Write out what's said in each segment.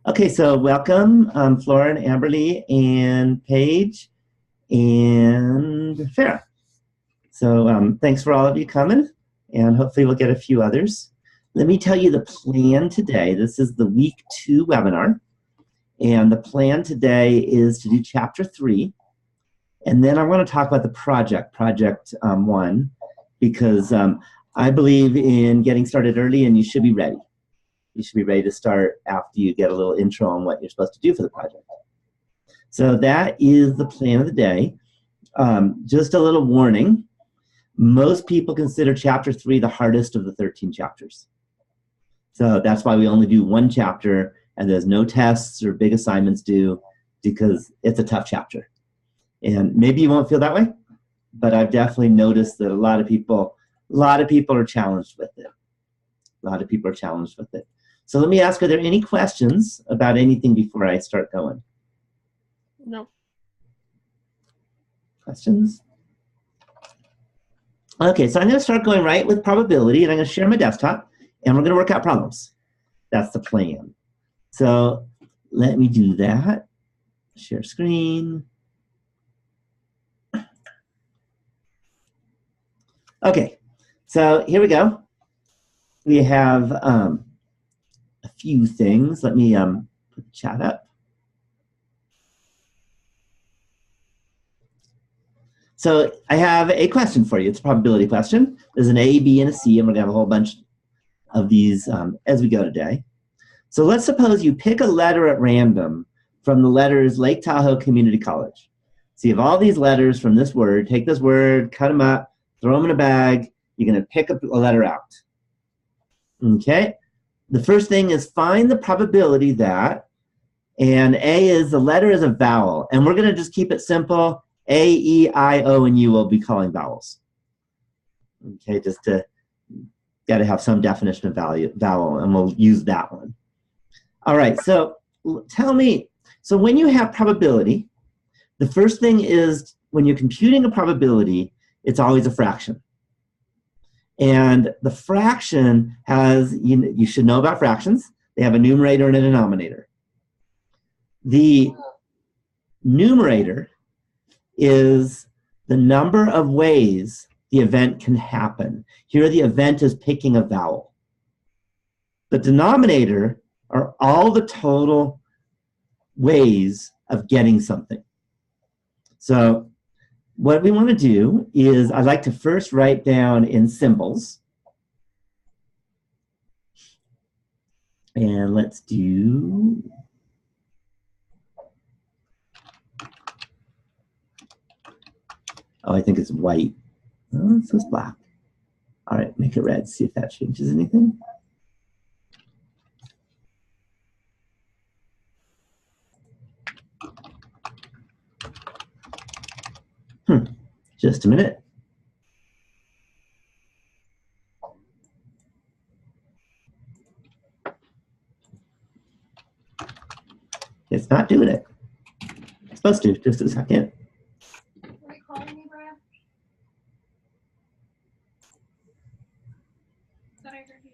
Okay, so welcome, Flora and Amberly and Paige and Farah. So thanks for all of you coming, and hopefully we'll get a few others. Let me tell you the plan today. This is the week 2 webinar, and the plan today is to do chapter 3, and then I want to talk about the project 1, because I believe in getting started early, and you should be ready. You should be ready to start after you get a little intro on what you're supposed to do for the project. So that is the plan of the day. Just a little warning. Most people consider chapter 3 the hardest of the 13 chapters. So that's why we only do 1 chapter, and there's no tests or big assignments due, because it's a tough chapter. And maybe you won't feel that way, but I've definitely noticed that a lot of people are challenged with it. A lot of people are challenged with it. So let me ask, are there any questions about anything before I start going? No. Questions? Okay, so I'm going to start going right with probability, and I'm going to share my desktop, and we're going to work out problems. That's the plan. So let me do that. Share screen. Okay, so here we go. We have a few things. Let me put the chat up. So I have a question for you. It's a probability question. There's an A, B, and a C, and we're going to have a whole bunch of these as we go today. So let's suppose you pick a letter at random from the letters Lake Tahoe Community College. So you have all these letters from this word. Take this word, cut them up, throw them in a bag. You're going to pick a letter out. Okay? The first thing is find the probability that, and A is the letter is a vowel. And we're going to just keep it simple. A, E, I, O, and U will be calling vowels. Okay, just to, got to have some definition of vowel, and we'll use that one. All right, so tell me, so when you have probability, the first thing is when you're computing a probability, it's always a fraction. And the fraction has, you should know about fractions. They have a numerator and a denominator. The numerator is the number of ways the event can happen. Here the event is picking a vowel. The denominator are all the total ways of getting something. So what we want to do is I'd like to first write down in symbols. And let's do, oh, I think it's white. Oh, it says black. All right, make it red, see if that changes anything. Just a minute. It's not doing it. It's supposed to, just a second. Were you calling me, Brad? Thought I heard you.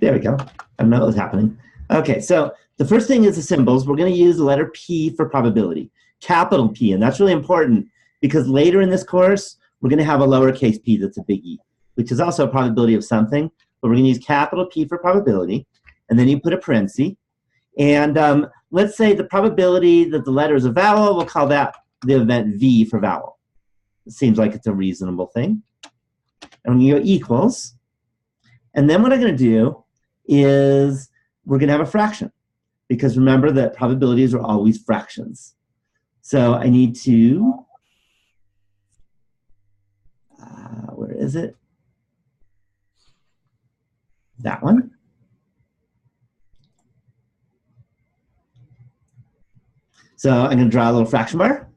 There we go. I don't know what was happening. Okay, so the first thing is the symbols. We're going to use the letter P for probability, capital P, and that's really important because later in this course, we're going to have a lowercase p that's a big E, which is also a probability of something, but we're going to use capital P for probability, and then you put a parenthesis. And let's say the probability that the letter is a vowel, we'll call that the event V for vowel. It seems like it's a reasonable thing. And when you go equals, and then what I'm going to do is we're going to have a fraction, because remember that probabilities are always fractions. So I need to, where is it? That one. So I'm going to draw a little fraction bar.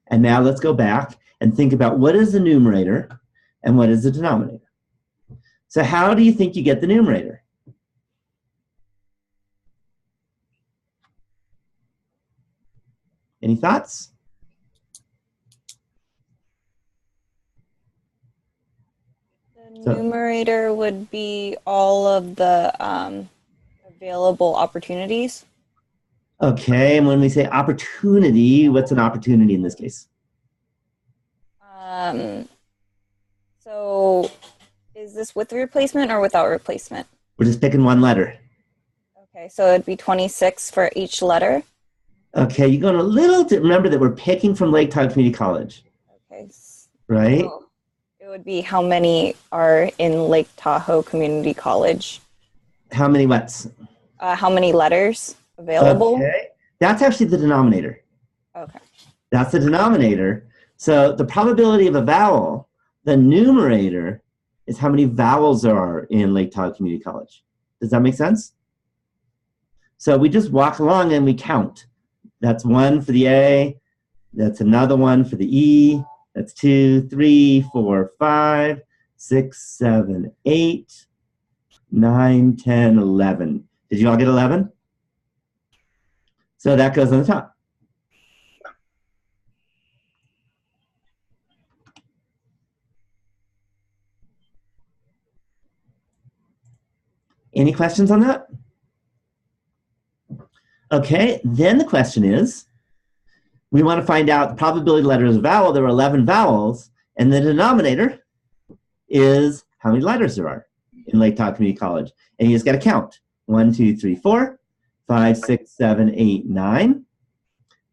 And now let's go back and think about what is the numerator and what is the denominator. So how do you think you get the numerator? Any thoughts? The So, numerator would be all of the available opportunities. okay, and when we say opportunity, what's an opportunity in this case? So is this with replacement or without replacement? We're just picking one letter. Okay, so it'd be 26 for each letter. Okay, you're going a little to remember that we're picking from Lake Tahoe Community College. Okay. Right? So it would be how many are in Lake Tahoe Community College? How many what's? How many letters available? Okay, that's actually the denominator. Okay. That's the denominator. So the probability of a vowel, the numerator, is how many vowels there are in Lake Tahoe Community College. Does that make sense? So we just walk along and we count. That's one for the A. That's another one for the E. That's 2, 3, 4, 5, 6, 7, 8, 9, 10, 11. Did you all get 11? So that goes on the top. Any questions on that? Okay, then the question is, we want to find out the probability letter is a vowel. There are 11 vowels, and the denominator is how many letters there are in Lake Tahoe Community College. And you just got to count. 1, 2, 3, 4, 5, 6, 7, 8, 9,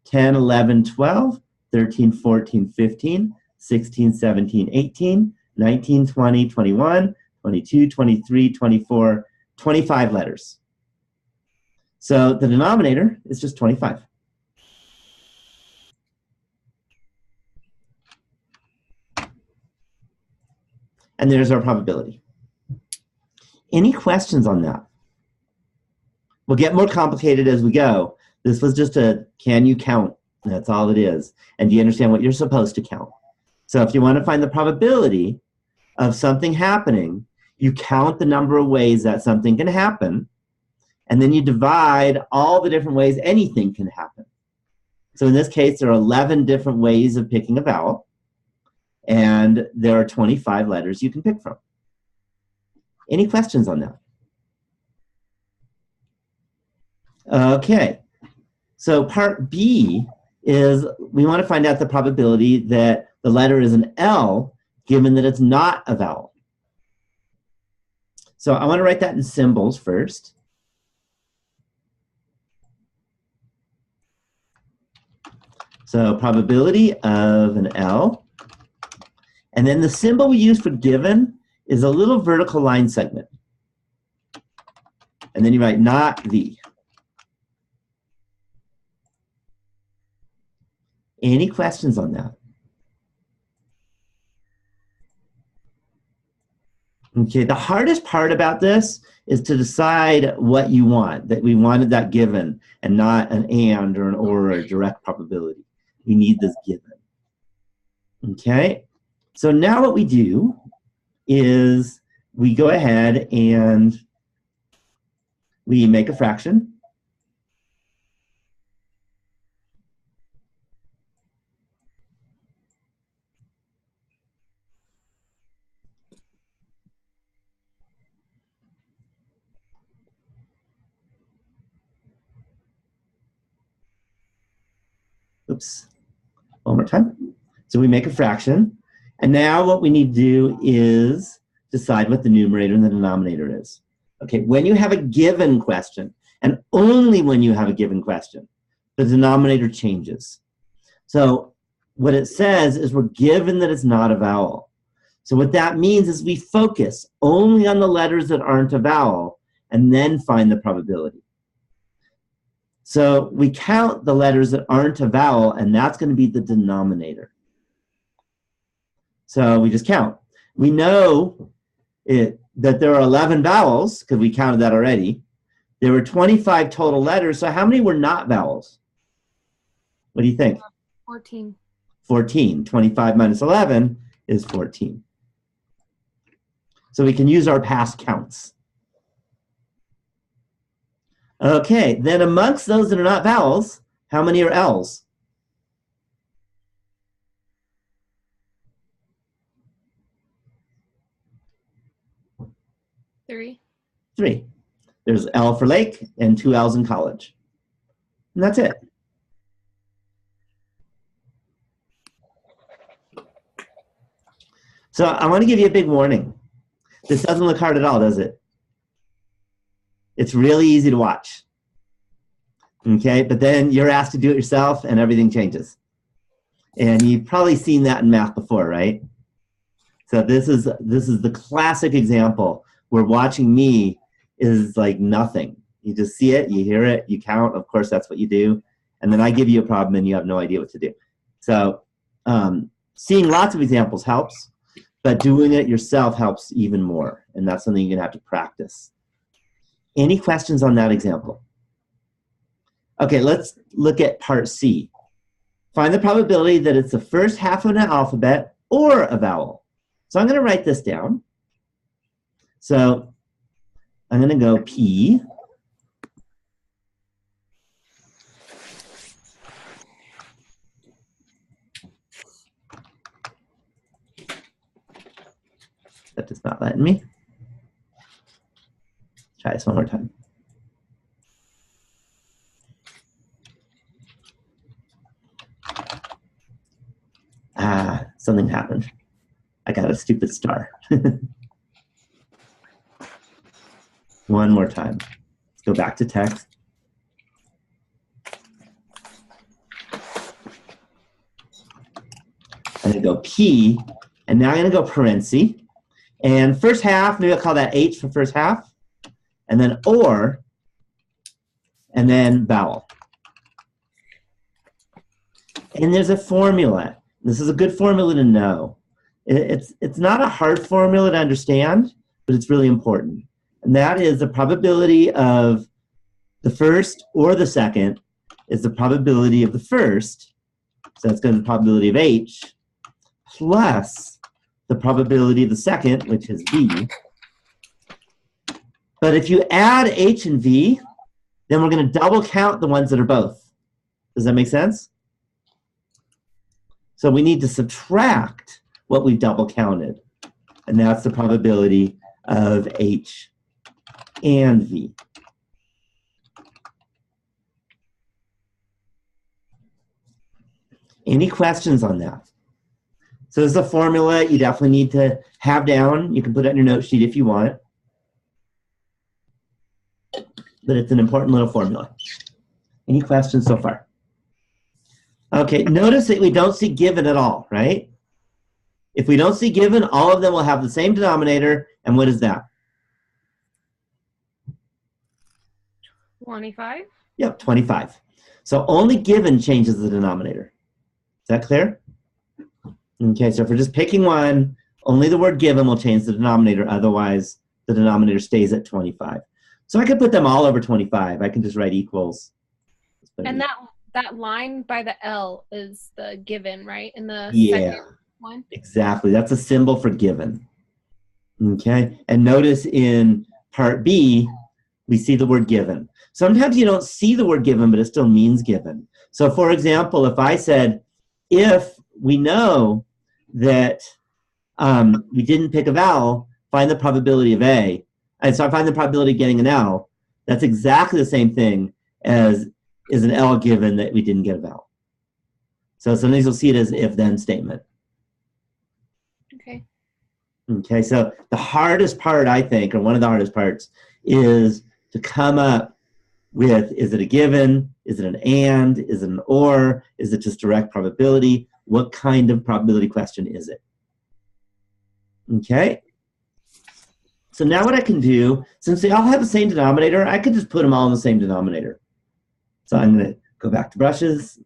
10, 11, 12, 13, 14, 15, 16, 17, 18, 19, 20, 21, 22, 23, 24, 25 letters. So the denominator is just 25. And there's our probability. Any questions on that? We'll get more complicated as we go. This was just a, can you count? That's all it is. And do you understand what you're supposed to count? So if you want to find the probability of something happening, you count the number of ways that something can happen, and then you divide all the different ways anything can happen. So in this case, there are 11 different ways of picking a vowel, and there are 25 letters you can pick from. Any questions on that? Okay, so part B is we want to find out the probability that the letter is an L given that it's not a vowel. So I want to write that in symbols first. So probability of an L. And then the symbol we use for given is a little vertical line segment. And then you write not the. Any questions on that? Okay, the hardest part about this is to decide what you want, that we wanted that given and not an and or an or a direct probability. We need this given. Okay, so now what we do is we go ahead and we make a fraction. Oops, one more time. So we make a fraction, and now what we need to do is decide what the numerator and the denominator is. Okay, when you have a given question, and only when you have a given question, the denominator changes. So what it says is we're given that it's not a vowel. So what that means is we focus only on the letters that aren't a vowel and then find the probability. So we count the letters that aren't a vowel, and that's going to be the denominator. So we just count. We know that there are 11 vowels, because we counted that already. There were 25 total letters, so how many were not vowels? What do you think? 14. 14. 25 minus 11 is 14. So we can use our past counts. Okay, then amongst those that are not vowels, how many are L's? 3. 3. There's L for lake and 2 L's in college. And that's it. So I want to give you a big warning. This doesn't look hard at all, does it? It's really easy to watch. Okay, but then you're asked to do it yourself and everything changes. And you've probably seen that in math before, right? So this is the classic example where watching me is like nothing. You just see it, you hear it, you count. Of course, that's what you do. And then I give you a problem and you have no idea what to do. So seeing lots of examples helps, but doing it yourself helps even more. And that's something you're gonna have to practice. Any questions on that example? Okay, let's look at part C. Find the probability that it's the first half of an alphabet or a vowel. So I'm gonna write this down. So I'm gonna go P. That is not letting me. Try this one more time. Ah, something happened. I got a stupid star. One more time. Let's go back to text. I'm going to go P, and now I'm going to go parentheses. And first half, maybe I'll call that H for first half. And then or, and then vowel. And there's a formula. This is a good formula to know. It's not a hard formula to understand, but it's really important. And that is the probability of the first or the second is the probability of the first. So that's going to be the probability of H plus the probability of the second, which is V. But if you add H and V, then we're going to double count the ones that are both. Does that make sense? So we need to subtract what we double counted. And that's the probability of H and V. Any questions on that? So this is a formula you definitely need to have down. You can put it on your note sheet if you want. But it's an important little formula. Any questions so far? Okay, notice that we don't see given at all, right? If we don't see given, all of them will have the same denominator. And what is that? 25? Yep, 25. So only given changes the denominator. Is that clear? Okay, so if we're just picking one, only the word given will change the denominator. Otherwise, the denominator stays at 25. So I could put them all over 25. I can just write equals. And that line by the L is the given, right? In the second one? Exactly. That's a symbol for given. Okay, and notice in part B, we see the word given. Sometimes you don't see the word given, but it still means given. So for example, if I said, if we know that we didn't pick a vowel, find the probability of A. And so I find the probability of getting an L. That's exactly the same thing as is an L given that we didn't get a vowel. So sometimes you'll see it as if-then statement. Okay. Okay, so the hardest part, I think, or one of the hardest parts, is to come up with, is it a given? Is it an and? Is it an or? Is it just direct probability? What kind of probability question is it? Okay. So now what I can do, since they all have the same denominator, I could just put them all in the same denominator. So I'm going to go back to brushes.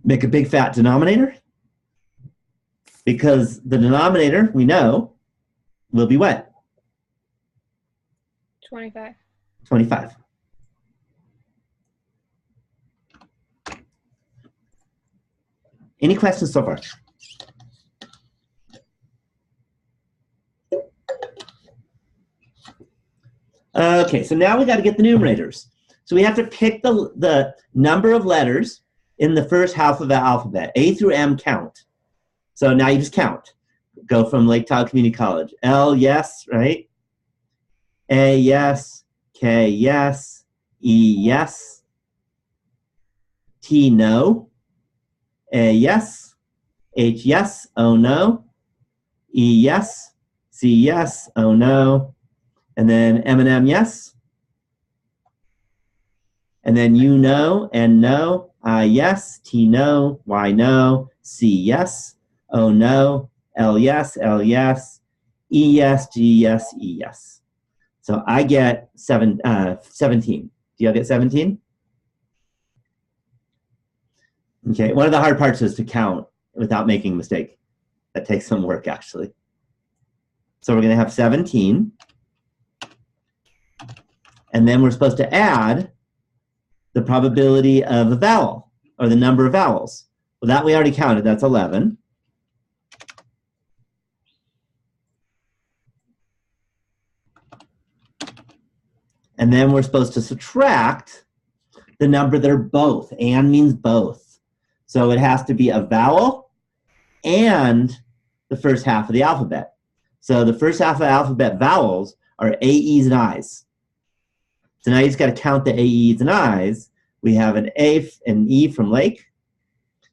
Make a big fat denominator. Because the denominator, we know, will be what? 25. 25. Any questions so far? Okay, so now we got to get the numerators. So we have to pick the number of letters in the first half of the alphabet. A through M count. So now you just count. go from Lake Tahoe Community College. L, yes, right? A, yes. K, yes. E, yes. T, no. A, yes. H, yes. O, no. E, yes. C, yes. O, no. And then M and M, yes. And then U, no. N, no. I, yes. T, no. Y, no. C, yes. O, no. L, yes. L, yes. E, yes. G, yes. E, yes. So I get 17. Do you all get 17? Okay, one of the hard parts is to count without making a mistake. That takes some work, actually. So we're going to have 17. And then we're supposed to add the probability of a vowel, or the number of vowels. Well, that we already counted. That's 11. And then we're supposed to subtract the number that are both. And means both. So it has to be a vowel and the first half of the alphabet. So the first half of the alphabet vowels are A, E's, and I's. So now you just got to count the A, E's, and I's. We have an A and E from Lake.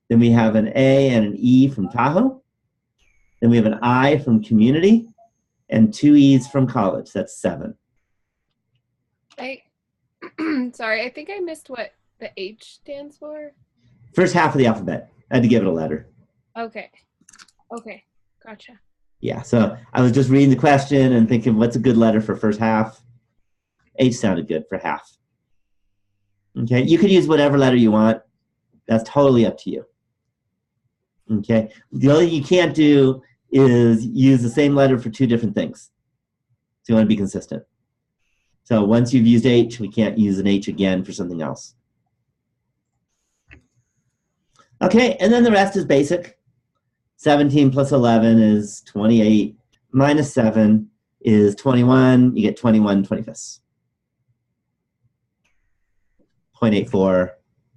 Then we have an A and an E from Tahoe. Then we have an I from Community. And 2 E's from College. That's 7. Sorry, I think I missed what the H stands for. First half of the alphabet. I had to give it a letter. Okay. Okay. Gotcha. Yeah, so I was just reading the question and thinking, what's a good letter for first half? H sounded good for half. Okay, you could use whatever letter you want. That's totally up to you. Okay, the only thing you can't do is use the same letter for 2 different things. So you want to be consistent. So once you've used H, we can't use an H again for something else. Okay, and then the rest is basic. 17 plus 11 is 28. Minus 7 is 21. You get 21 25ths. 0.84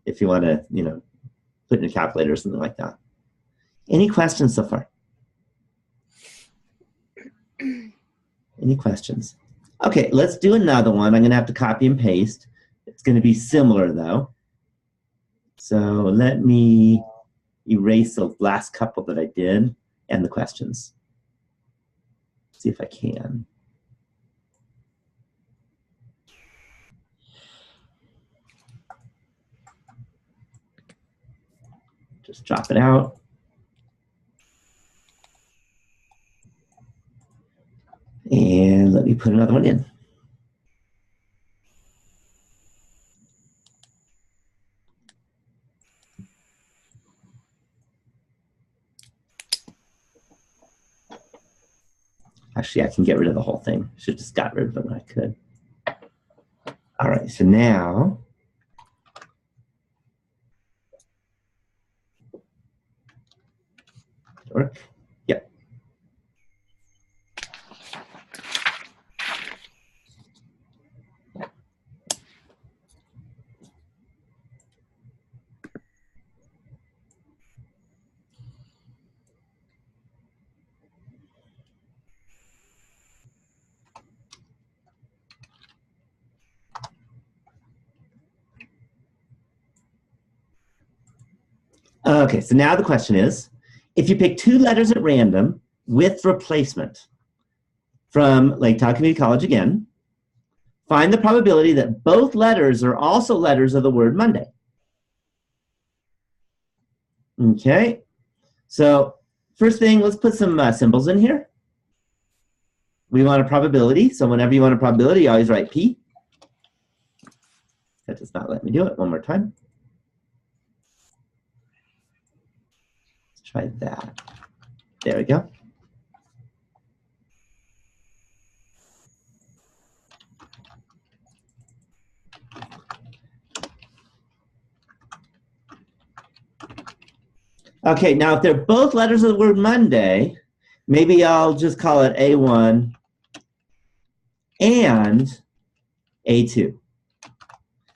if you want to, put in a calculator or something like that. Any questions so far? Any questions? Okay, let's do another one. I'm going to have to copy and paste. It's going to be similar, though. So let me erase the last couple that I did and the questions. See if I can. Just drop it out. And let me put another one in. Actually, I can get rid of the whole thing. Should have just got rid of it when I could. All right, so now work. Yep. Okay, so now the question is, if you pick 2 letters at random with replacement from Lake Tahoe Community College again, find the probability that both letters are also letters of the word Monday. Okay, so first thing, let's put some symbols in here. We want a probability, so whenever you want a probability, you always write P. That does not let me do it. One more time. Let's try that. There we go. Okay, now if they're both letters of the word Monday, maybe I'll just call it A1 and A2.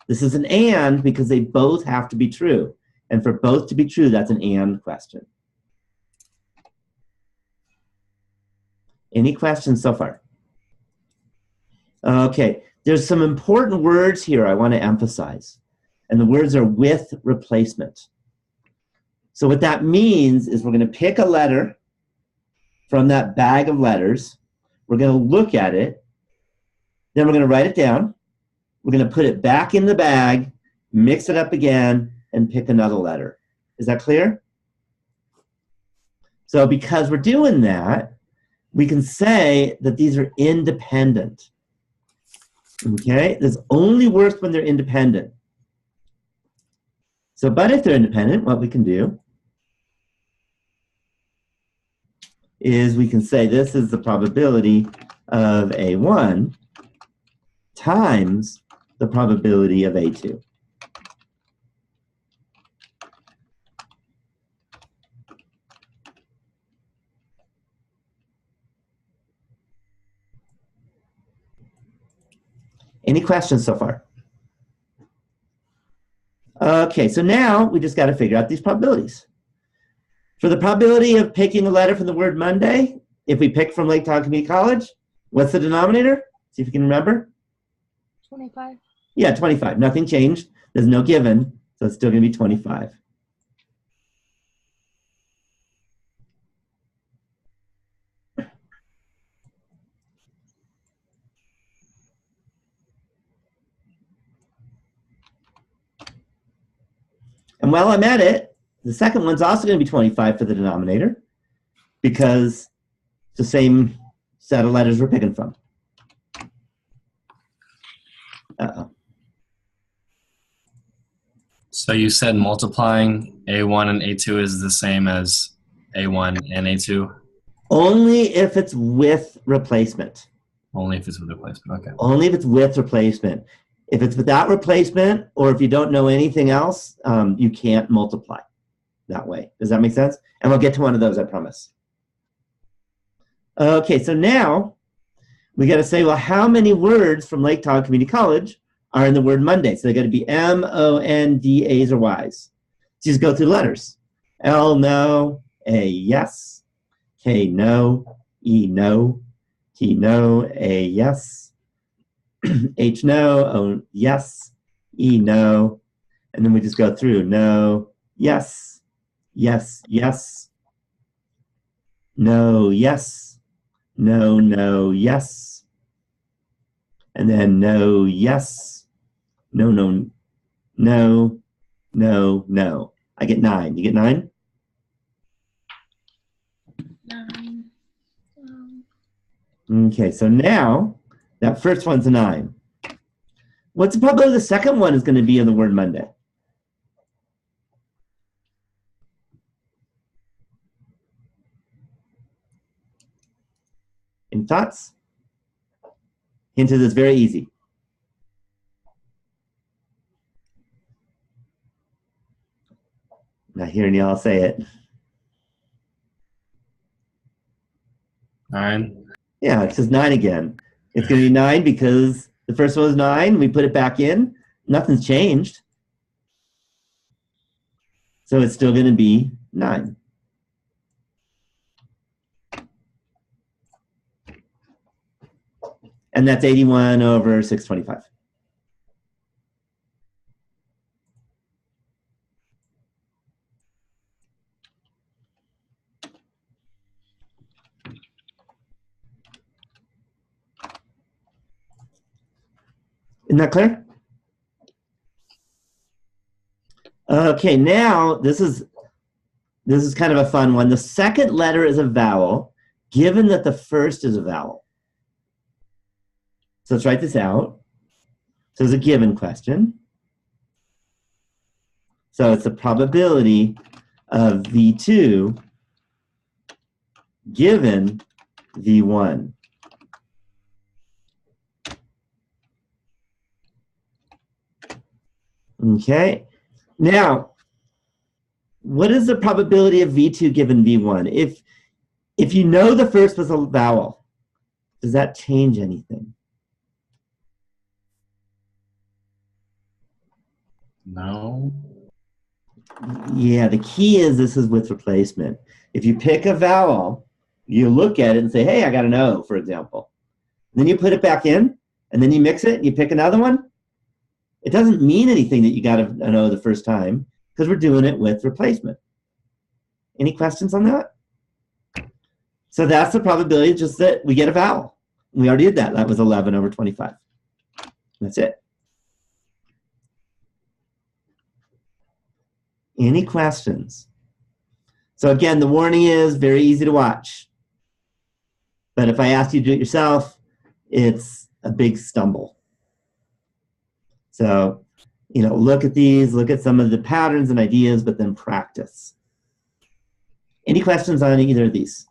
This is an and because they both have to be true. And for both to be true, that's an and question. Any questions so far? Okay, there's some important words here I want to emphasize, and the words are with replacement. So what that means is we're going to pick a letter from that bag of letters. We're going to look at it. Then we're going to write it down. We're going to put it back in the bag, mix it up again, and pick another letter. Is that clear? So because we're doing that, we can say that these are independent. Okay? This only works when they're independent. So, but if they're independent, what we can do is we can say this is the probability of A1 times the probability of A2. Any questions so far? Okay, so now we just got to figure out these probabilities. For the probability of picking a letter from the word Monday, if we pick from Lake Tahoe Community College, what's the denominator? See if you can remember. 25. Yeah, 25. Nothing changed. There's no given, so it's still going to be 25. And while I'm at it, the second one's also going to be 25 for the denominator because it's the same set of letters we're picking from. Uh-oh. So you said multiplying A1 and A2 is the same as A1 and A2? Only if it's with replacement. Only if it's with replacement, okay. Only if it's with replacement. If it's without replacement, or if you don't know anything else, you can't multiply that way. Does that make sense? And we'll get to one of those, I promise. Okay, so now we got to say, well, how many words from Lake Tahoe Community College are in the word Monday? So they got to be M, O, N, D, A's, or Y's. So just go through the letters. L, no. A, yes. K, no. E, no. T, no. A, yes. H, no. O, yes. E, no. And then we just go through. No, yes. Yes, yes. No, yes. No, no, yes. And then no, yes. No, no, no, no, no. I get 9. You get 9? 9. Okay, so now that first one's a 9. What's the probability the second one is going to be in the word Monday? Any thoughts? Hint is very easy. Not hearing y'all say it. 9. Yeah, it's just 9 again. It's going to be 9 because the first one was 9. We put it back in. Nothing's changed. So it's still going to be 9. And that's 81 over 625. Isn't that clear? Okay, now this is kind of a fun one. The second letter is a vowel, given that the first is a vowel. So let's write this out. So it's a given question. So it's the probability of V2 given V1. Okay. Now, what is the probability of V2 given V1? If you know the first was a vowel, does that change anything? No. Yeah, the key is this is with replacement. If you pick a vowel You look at it and say, hey, I got an O, for example. And then you put it back in, and then you mix it, and you pick another one. It doesn't mean anything that you got an O the first time, because we're doing it with replacement. Any questions on that? So that's the probability, just that we get a vowel. We already did that. That was 11 over 25. That's it. Any questions? So again, the warning is very easy to watch. But if I ask you to do it yourself, it's a big stumble. So, you know, look at these, look at some of the patterns and ideas, but then practice. Any questions on either of these?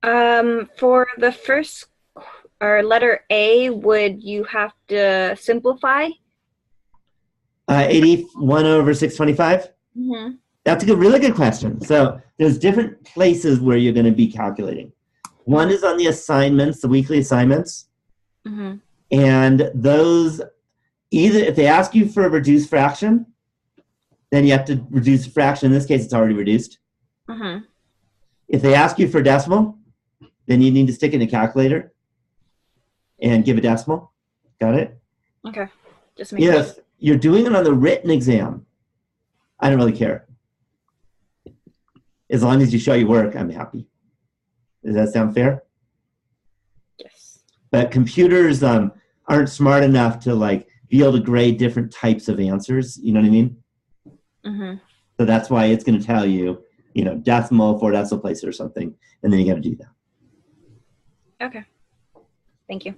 For the first or letter A, would you have to simplify? 81 over 625? Mm-hmm. That's a really good question. So there's different places where you're going to be calculating. One is on the assignments, the weekly assignments. Mm-hmm. And those, either if they ask you for a reduced fraction, then you have to reduce the fraction. In this case, it's already reduced. Mm-hmm. If they ask you for a decimal, then you need to stick it in a calculator and give a decimal. Got it? Okay. Just make If you're doing it on the written exam, I don't really care. As long as you show your work, I'm happy. Does that sound fair? Yes. But computers aren't smart enough to like be able to grade different types of answers. You know what I mean? Mm-hmm. So that's why it's going to tell you, you know, decimal, 4 decimal places or something, and then you got to do that. Okay. Thank you.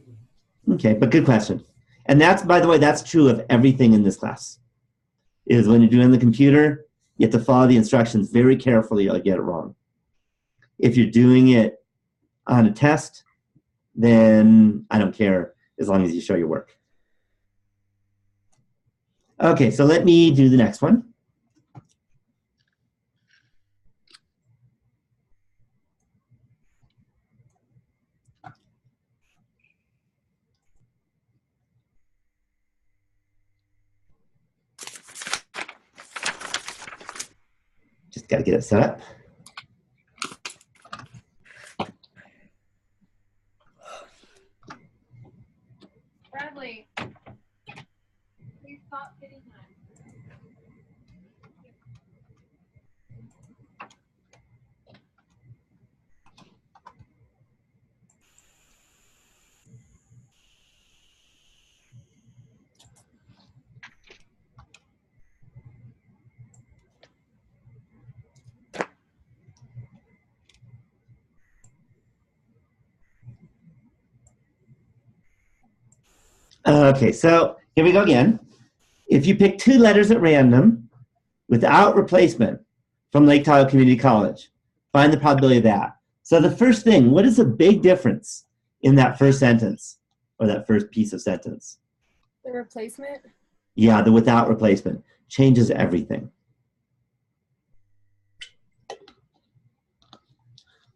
Okay, but good question. And that's, by the way, that's true of everything in this class. Is when you're doing the computer, you have to follow the instructions very carefully or you'll get it wrong. If you're doing it on a test, then I don't care as long as you show your work. Okay, so let me do the next one. Just got to get it set up. Bradley, please stop hitting that. Okay, so here we go again. If you pick 2 letters at random without replacement from Lake Tahoe Community College, find the probability of that. So the first thing, what is the big difference in that first sentence or that first piece of sentence? The replacement? Yeah, the without replacement changes everything.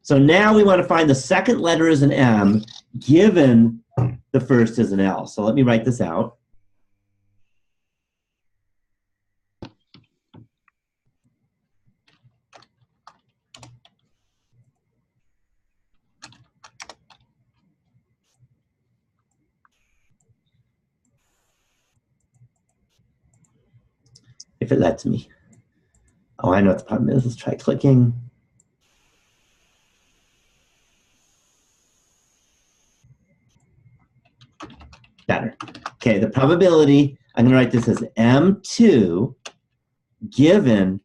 So now we want to find the second letter as an M given the first is an L. So let me write this out. If it lets me. Oh, I know what the problem is. Let's try clicking. Better. Okay, the probability, I'm going to write this as M2 given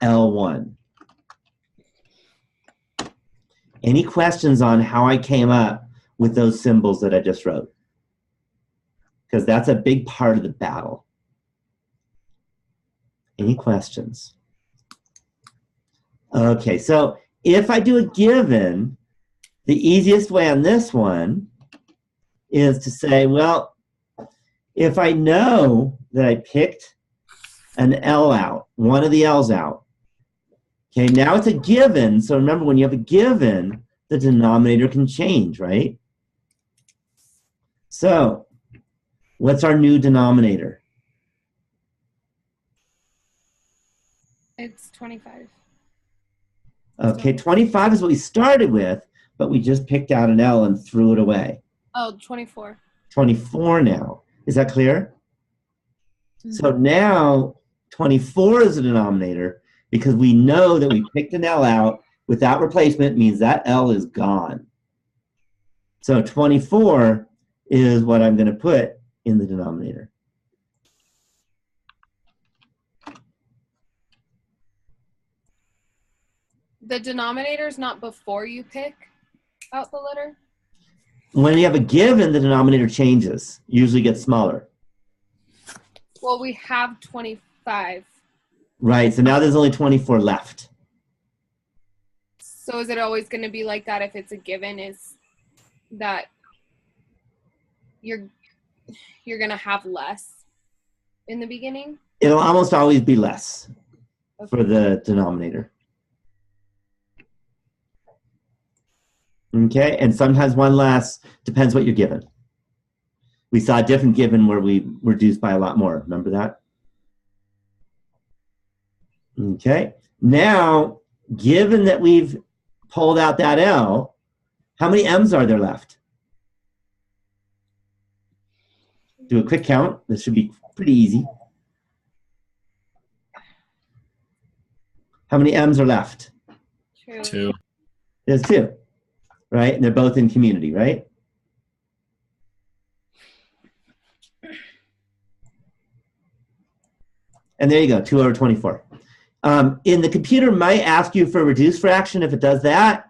L1. Any questions on how I came up with those symbols that I just wrote? Because that's a big part of the battle. Any questions? Okay, so if I do a given, the easiest way on this one is to say, well, if I know that I picked an L out, one of the L's out, okay, now it's a given. So remember, when you have a given, the denominator can change, right? So what's our new denominator? It's 25. Okay, 25 is what we started with, but we just picked out an L and threw it away. Oh, 24. 24 now. Is that clear? So now 24 is the denominator because we know that we picked an L out without replacement means that L is gone. So 24 is what I'm going to put in the denominator. The denominator is not before you pick out the letter? When you have a given, the denominator changes, usually gets smaller. Well, we have 25. Right, so now there's only 24 left. So is it always going to be like that if it's a given? Is that you're going to have less in the beginning? It'll almost always be less Okay. for the denominator. Okay, and sometimes one less, depends what you're given. We saw a different given where we reduced by a lot more. Remember that? Okay, now, given that we've pulled out that L, how many M's are there left? Do a quick count. This should be pretty easy. How many M's are left? 2. There's 2, right? And they're both in community, right? And there you go, 2 over 24. In the computer might ask you for a reduced fraction. If it does that,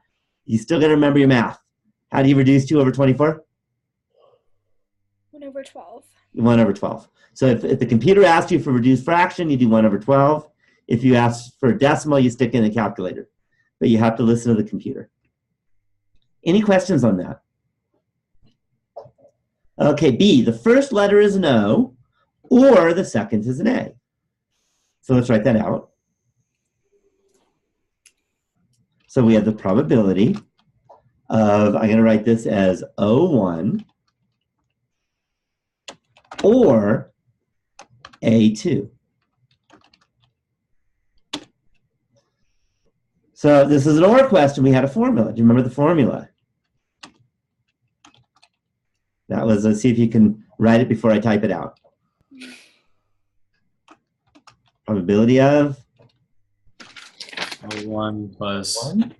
you still got to remember your math. How do you reduce 2 over 24? 1 over 12. 1 over 12. So if the computer asks you for a reduced fraction, you do 1 over 12. If you ask for a decimal, you stick in the calculator. But you have to listen to the computer. Any questions on that? Okay, B, the first letter is an O, or the second is an A. So let's write that out. So we have the probability of, I'm going to write this as O1 or A2. So this is an OR question. We had a formula. Do you remember the formula? That was, let's see if you can write it before I type it out. Probability of O1 plus 1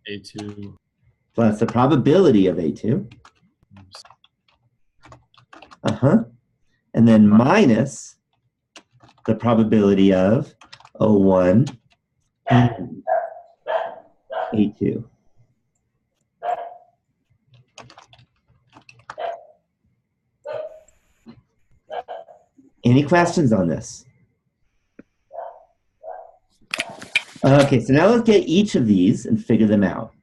A2. plus the probability of A2. And then minus the probability of O1 and A2. Any questions on this? Okay, so now let's get each of these and figure them out.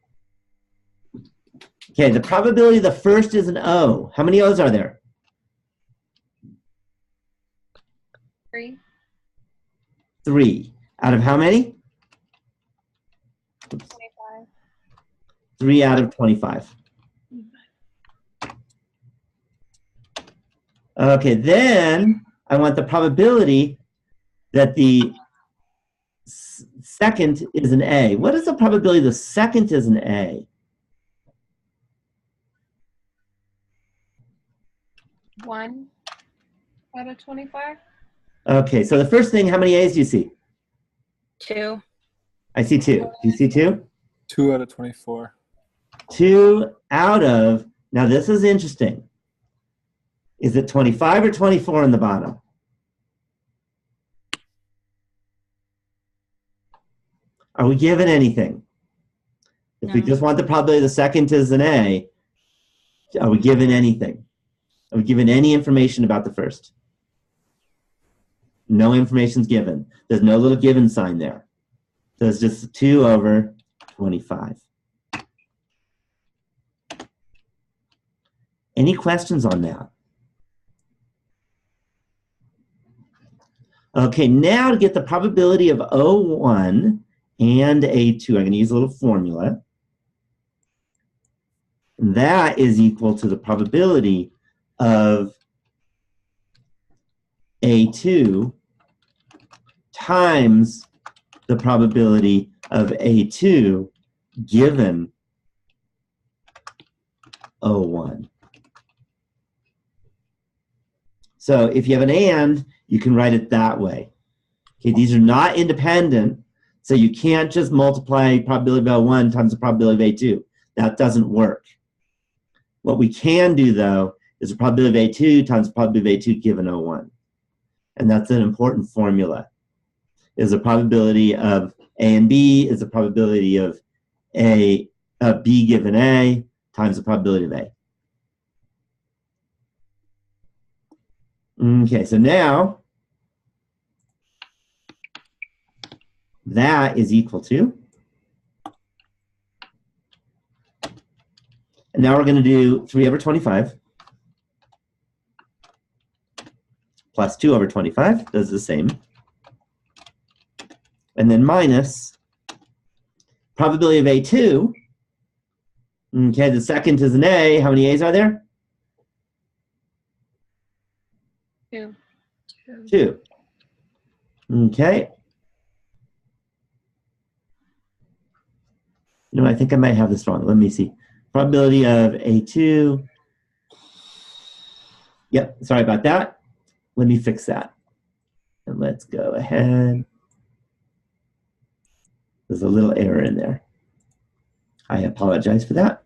Okay, the probability of the first is an O. How many O's are there? 3. 3. Out of how many? 25. 3 out of 25. Okay, then I want the probability that the second is an A. What is the probability the second is an A? 1 out of 25. Okay, so the first thing, how many A's do you see? 2. I see 2. Do you see 2? 2 out of 24. 2 out of, now this is interesting. Is it 25 or 24 on the bottom? Are we given anything? If we No. just want the probability the second is an A, are we given anything? Are we given any information about the first? No information's given. There's no little given sign there. So it's just 2 over 25. Any questions on that? Okay, now to get the probability of O1 and A2, I'm going to use a little formula. And that is equal to the probability of A2 times the probability of A2 given O1. So if you have an and, you can write it that way. Okay, these are not independent, so you can't just multiply probability of O1 times the probability of A2. That doesn't work. What we can do, though, is the probability of A2 times the probability of A2 given O1. And that's an important formula. Is the probability of A and B is the probability of B given A times the probability of A. Okay, so now that is equal to, and now we're going to do 3 over 25 plus 2 over 25 does the same. And then minus probability of A2. Okay, the second is an A. How many A's are there? 2. 2. Okay. You know, I think I might have this wrong. Let me see. Probability of A2. Yep, sorry about that. Let me fix that. And let's go ahead. There's a little error in there. I apologize for that.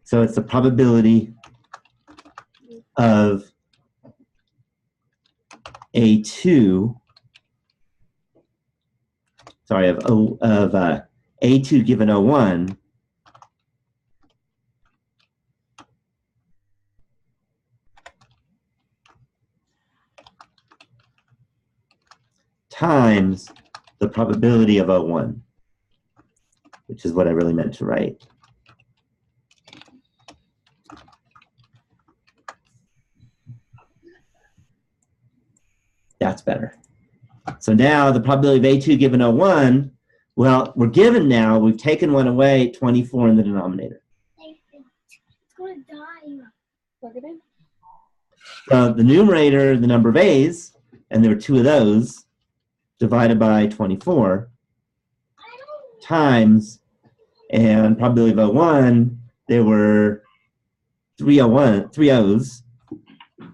So it's the probability of A2, sorry, of A2 given O1 times the probability of O1, which is what I really meant to write. That's better. So now the probability of A2 given O1, well, we're given now, we've taken one away, 24 in the denominator. It's going to die. Plug it in. So the numerator, the number of A's, and there were 2 of those, divided by 24, times, and probability of O1, there were 3 O's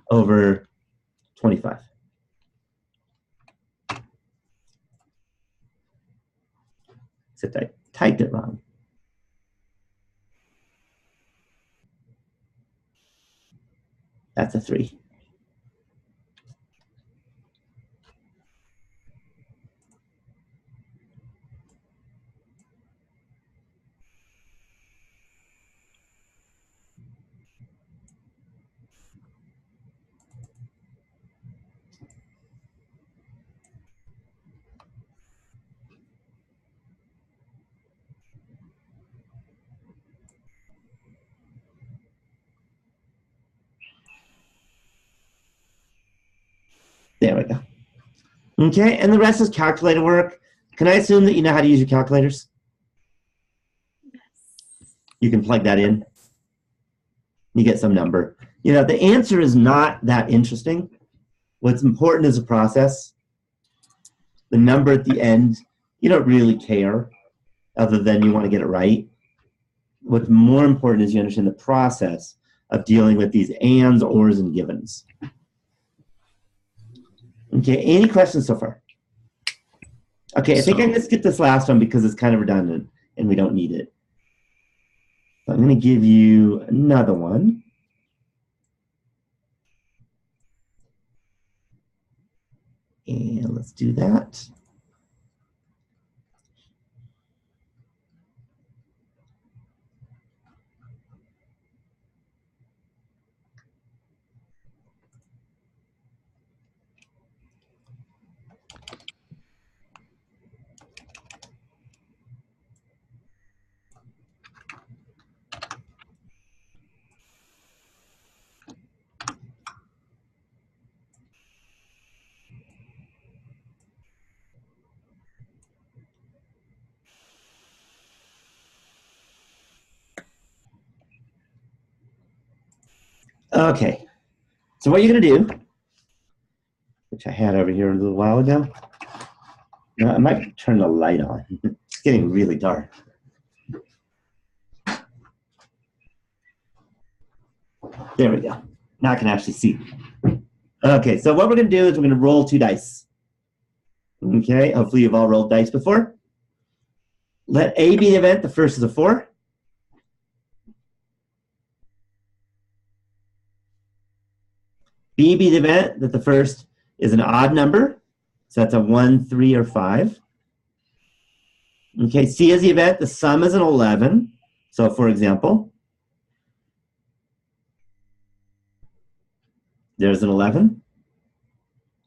over 25. Except I typed it wrong. That's a 3. There we go. Okay, and the rest is calculator work. Can I assume that you know how to use your calculators? You can plug that in. You get some number. You know, the answer is not that interesting. What's important is the process. The number at the end, you don't really care, other than you want to get it right. What's more important is you understand the process of dealing with these ands, ors, and givens. Okay, any questions so far? Okay, I think I'm going to skip this last one because it's kind of redundant and we don't need it. So I'm going to give you another one. And let's do that. Okay, so what you're going to do, which I had over here a little while ago, I might turn the light on. It's getting really dark. There we go. Now I can actually see. Okay, so what we're going to do is we're going to roll 2 dice. Okay, hopefully you've all rolled dice before. Let A be the event. The first is a 4. B be the event that the first is an odd number. So that's a 1, 3, or 5. Okay, C is the event. The sum is an 11. So for example, there's an 11.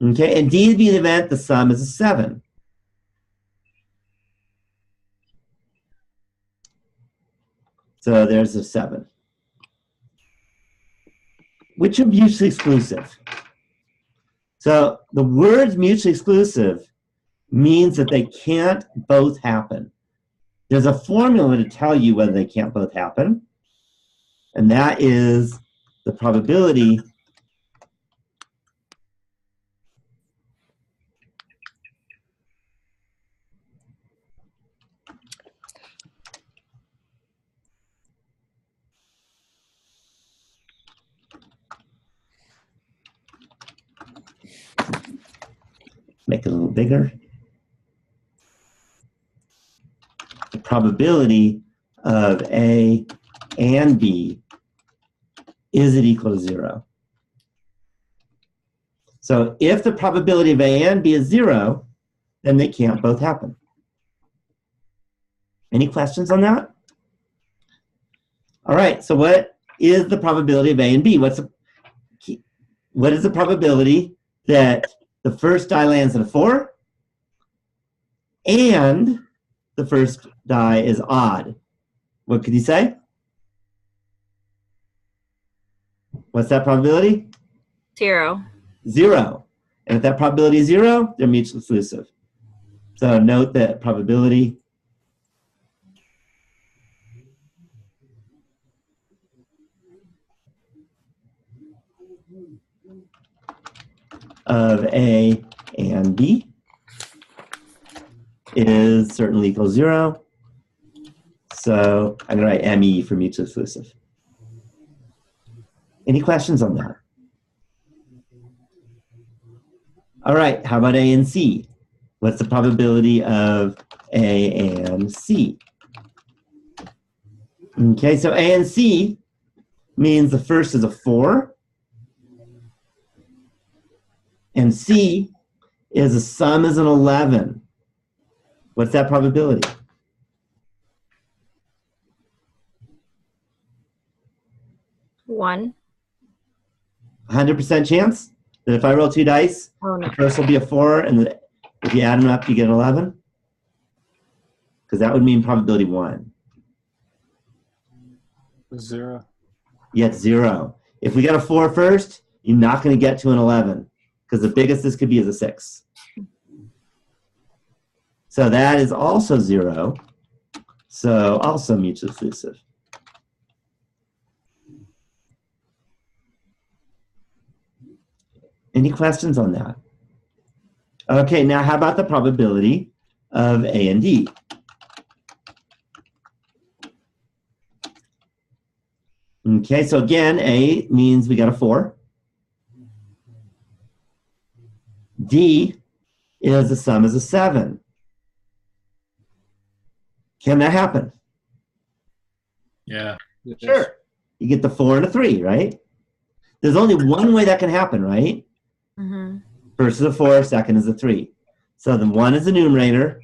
Okay, and D be the event. The sum is a 7. So there's a 7. Which are mutually exclusive? So the words mutually exclusive means that they can't both happen. There's a formula to tell you whether they can't both happen, and that is the probability make it a little bigger. The probability of A and B, is it equal to 0? So if the probability of A and B is 0, then they can't both happen. Any questions on that? All right, so what is the probability of A and B? What is the probability that the first die lands in a 4 and the first die is odd? What could you say? What's that probability? 0. 0. And if that probability is 0, they're mutually exclusive. So note that probability of A and B is certainly equal to 0. So I'm going to write ME for mutually exclusive. Any questions on that? All right, how about A and C? What's the probability of A and C? Okay, so A and C means the first is a 4, and C is the sum is an 11. What's that probability? One. 100% chance that if I roll 2 dice, Oh, no. the first will be a 4, and if you add them up, you get an 11? Because that would mean probability 1. 0. You get 0. If we get a 4 first, you're not going to get to an 11, because the biggest this could be is a 6. So that is also 0. So also mutually exclusive. Any questions on that? Okay, now how about the probability of A and D? Okay, so again, A means we got a 4. D is the sum is a 7. Can that happen? Yeah. Sure. You get the 4 and a 3, right? There's only one way that can happen, right? Mm-hmm. First is a 4, second is a 3. So the 1 is the numerator.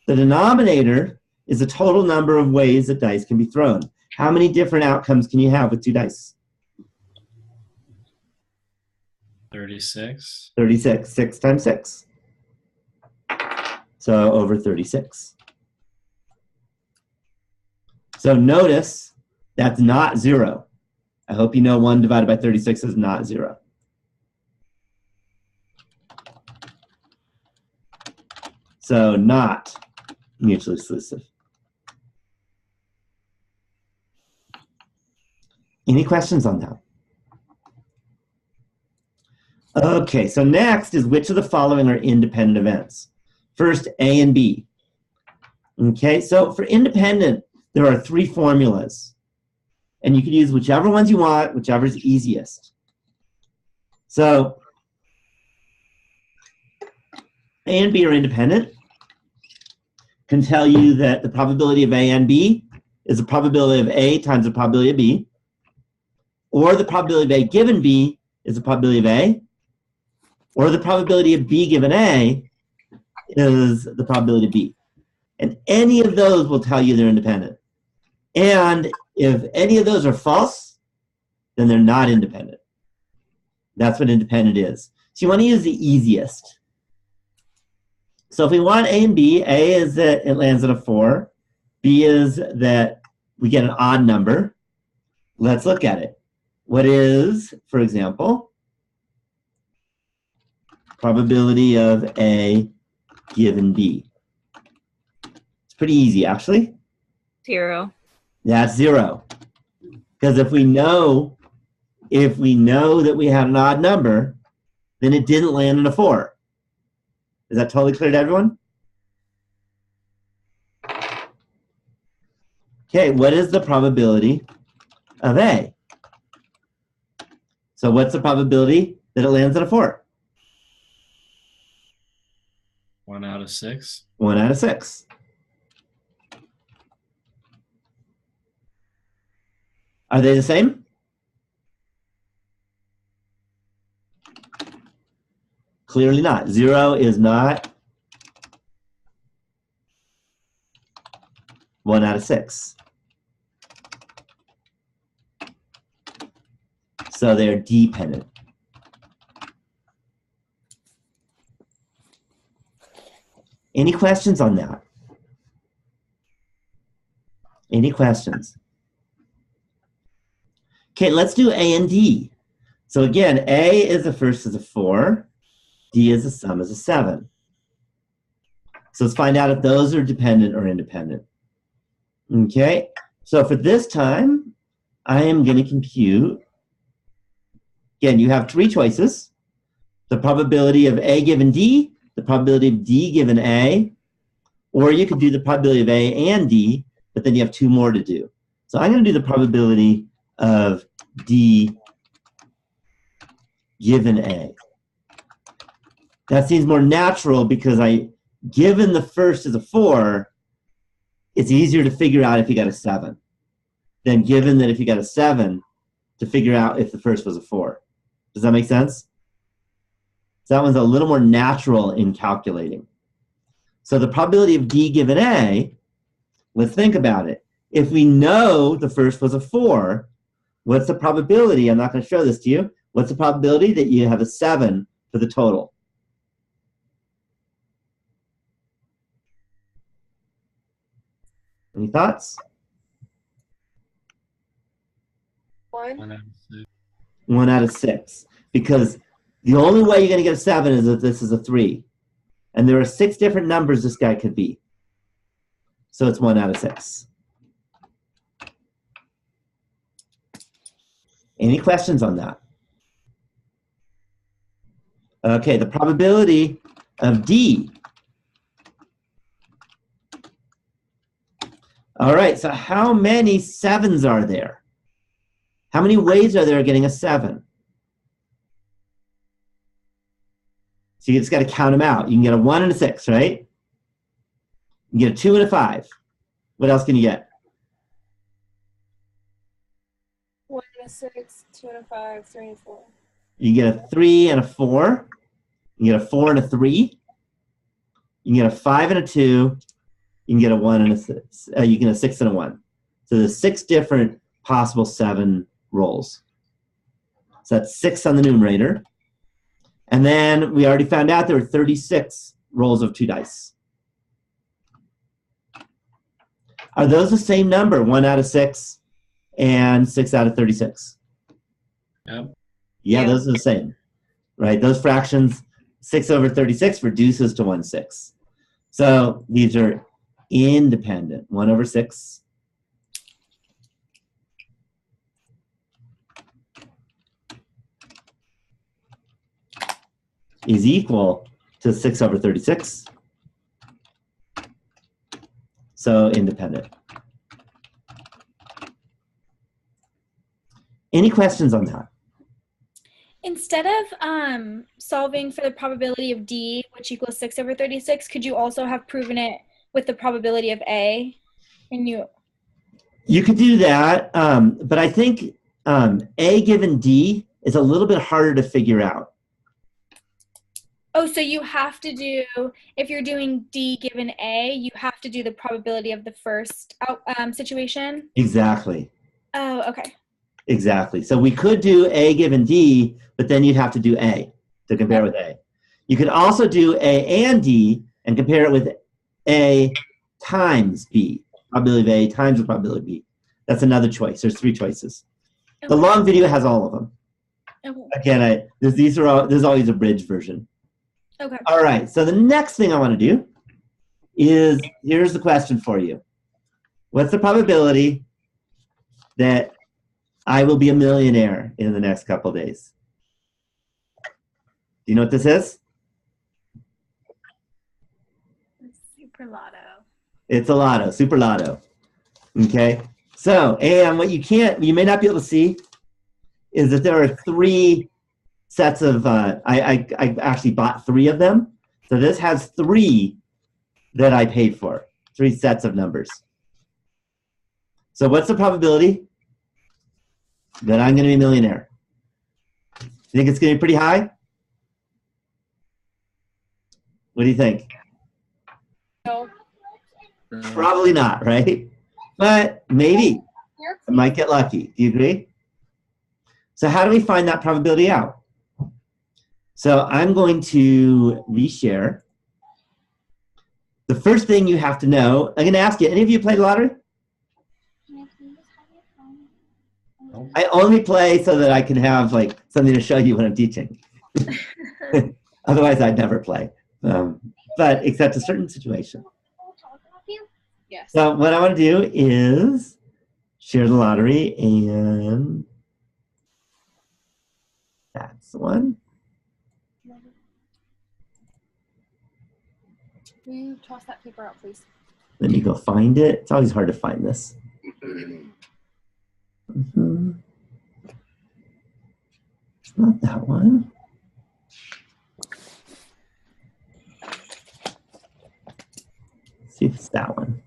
The denominator is the total number of ways that dice can be thrown. How many different outcomes can you have with 2 dice? 36. 36. 6 times 6. So over 36. So notice that's not 0. I hope you know 1 divided by 36 is not 0. So not mutually exclusive. Any questions on that? Okay, so next is which of the following are independent events? First, A and B. Okay, so for independent, there are 3 formulas. And you can use whichever ones you want, whichever is easiest. So A and B are independent. Can tell you that the probability of A and B is the probability of A times the probability of B. Or the probability of A given B is the probability of A. Or the probability of B given A is the probability of B. And any of those will tell you they're independent. And if any of those are false, then they're not independent. That's what independent is. So you want to use the easiest. So if we want A and B, A is that it lands at a 4. B is that we get an odd number. Let's look at it. What is, for example, probability of A given B? It's pretty easy, actually. 0. That's 0. Because if we know that we had an odd number, then it didn't land in a 4. Is that totally clear to everyone? Okay, what is the probability of A? So what's the probability that it lands in a 4? 1 out of 6. 1 out of 6. Are they the same? Clearly not. 0 is not 1 out of 6. So they're dependent. Any questions on that? Any questions? Okay, let's do A and D. So again, A is the first is a 4. D is the sum is a 7. So let's find out if those are dependent or independent. Okay, so for this time, I am going to compute. Again, you have 3 choices. The probability of A given D, the probability of D given A, or you could do the probability of A and D, but then you have 2 more to do. So I'm going to do the probability of D given A. That seems more natural because given the first is a 4, it's easier to figure out if you got a 7 than given that if you got a 7 to figure out if the first was a 4. Does that make sense? So that one's a little more natural in calculating. So the probability of D given A, let's think about it. If we know the first was a 4, what's the probability? I'm not going to show this to you. What's the probability that you have a 7 for the total? Any thoughts? 1. 1 out of 6. 1 out of 6. Because the only way you're going to get a 7 is if this is a 3. And there are 6 different numbers this guy could be. So it's 1 out of 6. Any questions on that? Okay, the probability of D. All right, so how many 7s are there? How many ways are there of getting a 7? So you just got to count them out. You can get a 1 and a 6, right? You can get a 2 and a 5. What else can you get? 1 and a 6, 2 and a 5, 3 and 4. You can get a 3 and a 4. You can get a 4 and a 3. You can get a 5 and a 2. You can get a 1 and a 6. You can get a 6 and a 1. So there's 6 different possible 7 rolls. So that's 6 on the numerator. And then we already found out there were 36 rolls of 2 dice. Are those the same number, 1 out of 6 and 6 out of 36? Yep. Yeah, those are the same, right? Those fractions, 6 over 36 reduces to 1/6. So these are independent. 1 over 6. Is equal to 6 over 36. so independent. Any questions on that? Instead of solving for the probability of D, which equals 6/36, could you also have proven it with the probability of A? And You could do that, but I think A given D is a little bit harder to figure out. oh, so you have to do, if you're doing D given A, you have to do the probability of the first situation? Exactly. Oh, okay. Exactly. So we could do A given D, but then you'd have to do A to compare with A. You could also do A and D and compare it with A times B. Probability of A times the probability of B. That's another choice. There's 3 choices. The Okay. long video has all of them. Okay. Again, there's always a bridge version. Okay. All right. So the next thing I want to do is, here's the question for you. What's the probability that I will be a millionaire in the next couple of days? Do you know what this is? Super Lotto. It's a lotto, super lotto. Okay. So, and what you may not be able to see is that there are 3 sets of, I actually bought 3 of them. So this has 3 that I paid for, 3 sets of numbers. So what's the probability that I'm going to be a millionaire? You think it's going to be pretty high? What do you think? No. Probably not, right? But maybe. I might get lucky. Do you agree? So how do we find that probability out? So I'm going to reshare. The first thing you have to know, I'm going to ask you, any of you played lottery? Can I please have your phone? I only play so that I can have like something to show you when I'm teaching. Otherwise, I'd never play. But except a certain situation. Yes. So what I want to do is share the lottery, and that's the one. Will you toss that paper out, please? Let me go find it. It's always hard to find this. It's not that one. Let's see if it's that one.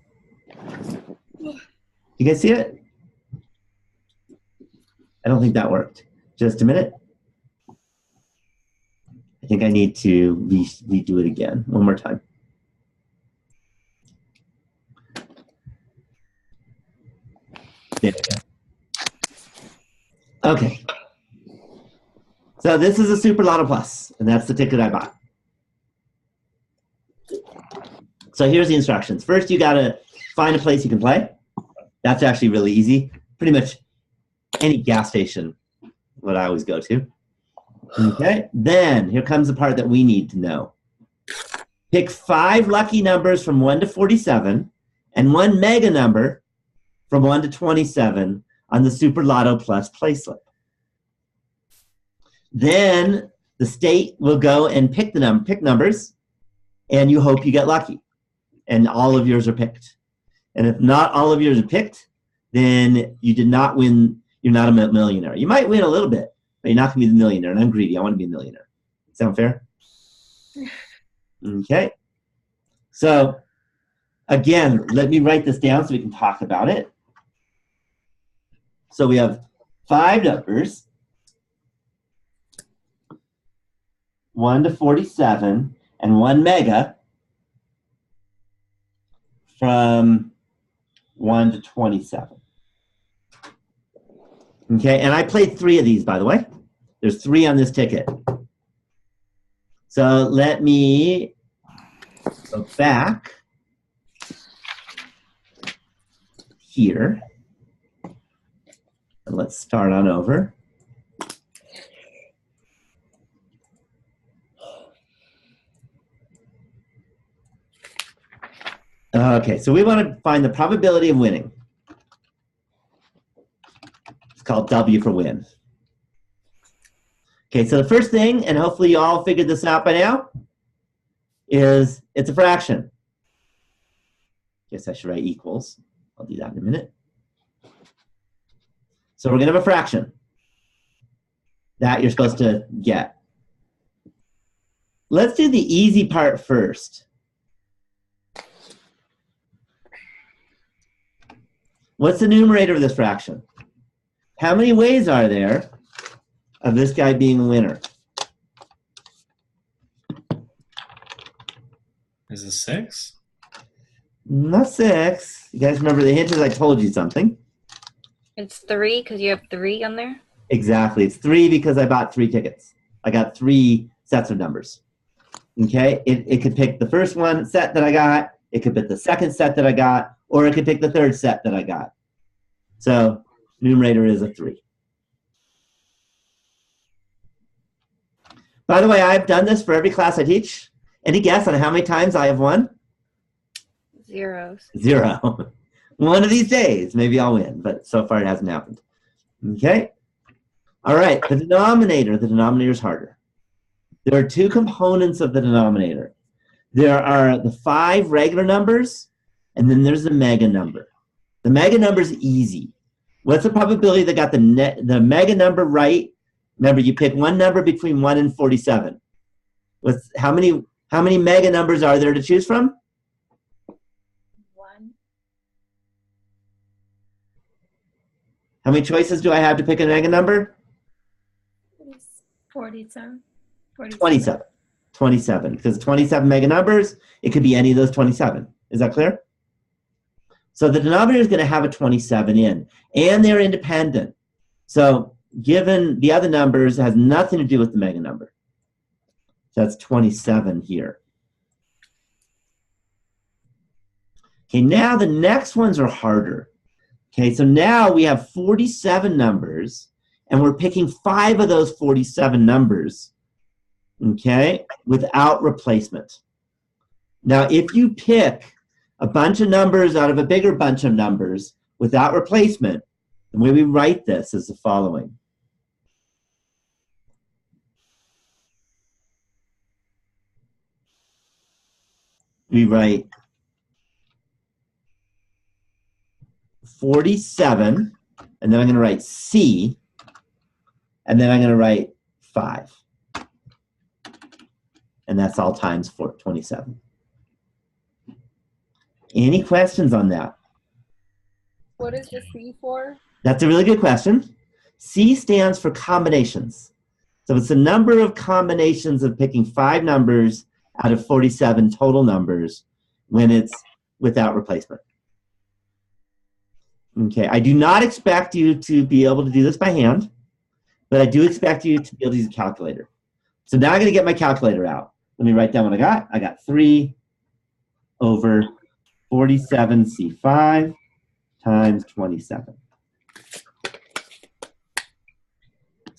You guys see it? I don't think that worked. Just a minute. I think I need to redo it again one more time. There we go. Okay. So this is a Super Lotto Plus, and that's the ticket I bought. So here's the instructions. First, you gotta find a place you can play. That's actually really easy. Pretty much any gas station, what I always go to. Okay, then here comes the part that we need to know. Pick 5 lucky numbers from 1 to 47 and 1 mega number from 1 to 27 on the Super Lotto Plus play slip. Then the state will go and pick numbers, and you hope you get lucky, and all of yours are picked. And if not all of yours are picked, then you did not win. You're not a millionaire. You might win a little bit, but you're not going to be the millionaire. And I'm greedy. I want to be a millionaire. Sound fair? Okay. So again, let me write this down so we can talk about it. So we have 5 numbers, 1 to 47, and 1 mega from 1 to 27. Okay, and I played 3 of these, by the way. There's 3 on this ticket. So let me go back here. And let's start on over. Okay, so we want to find the probability of winning. It's called W for win. Okay, so the first thing, and hopefully you all figured this out by now, is it's a fraction. Guess I should write equals. I'll do that in a minute. So we're going to have a fraction that you're supposed to get. Let's do the easy part first. What's the numerator of this fraction? How many ways are there of this guy being a winner? Is it 6? Not 6. You guys remember the hint is I told you something. It's 3 because you have 3 on there. Exactly. It's 3 because I bought 3 tickets. I got 3 sets of numbers. Okay? It could pick the first one set that I got. It could pick the second set that I got. Or it could pick the third set that I got. So numerator is a 3. By the way, I've done this for every class I teach. Any guess on how many times I have won? 0. 0. One of these days, maybe I'll win, but so far it hasn't happened. Okay? All right, the denominator is harder. There are 2 components of the denominator. There are the 5 regular numbers, and then there's the mega number. The mega number is easy. What's the probability that got the mega number right? Remember, you pick one number between 1 and 47. How many mega numbers are there to choose from? 1. How many choices do I have to pick a mega number? 47. 27. 27. Because 27 mega numbers, it could be any of those 27. Is that clear? So the denominator is going to have a 27 in. And they're independent. So given the other numbers, it has nothing to do with the mega number. So that's 27 here. Okay, now the next ones are harder. Okay, so now we have 47 numbers, and we're picking 5 of those 47 numbers, okay, without replacement. Now, if you pick a bunch of numbers out of a bigger bunch of numbers without replacement, the way we write this is the following. We write 47, and then I'm going to write C, and then I'm going to write 5. And that's all times 27. Any questions on that? What is the C for? That's a really good question. C stands for combinations. So it's the number of combinations of picking 5 numbers out of 47 total numbers when it's without replacement. Okay, I do not expect you to be able to do this by hand, but I do expect you to be able to use a calculator. So now I'm going to get my calculator out. Let me write down what I got. I got 3 over 47C5 times 27.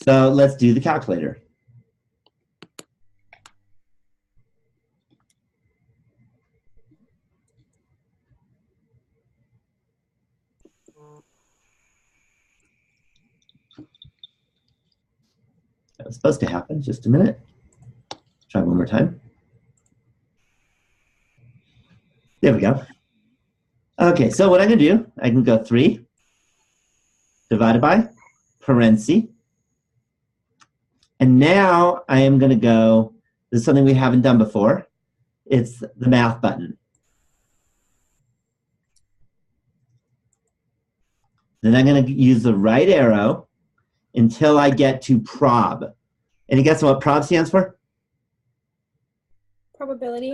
So let's do the calculator. That was supposed to happen. Just a minute. Try one more time. There we go. Okay, so what I'm going to do, I can go 3 divided by parentheses. And now I am going to go, this is something we haven't done before. It's the math button. Then I'm going to use the right arrow until I get to prob. Any guess what prob stands for? Probability.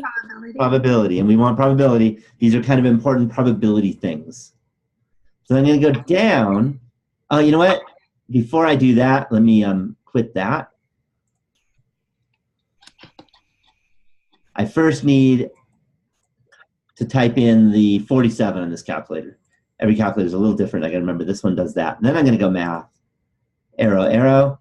Probability. And we want probability. These are kind of important probability things. So I'm going to go down. Oh, you know what? Before I do that, let me quit that. I first need to type in the 47 on this calculator. Every calculator is a little different. I got to remember this one does that. And then I'm going to go math. Arrow, arrow.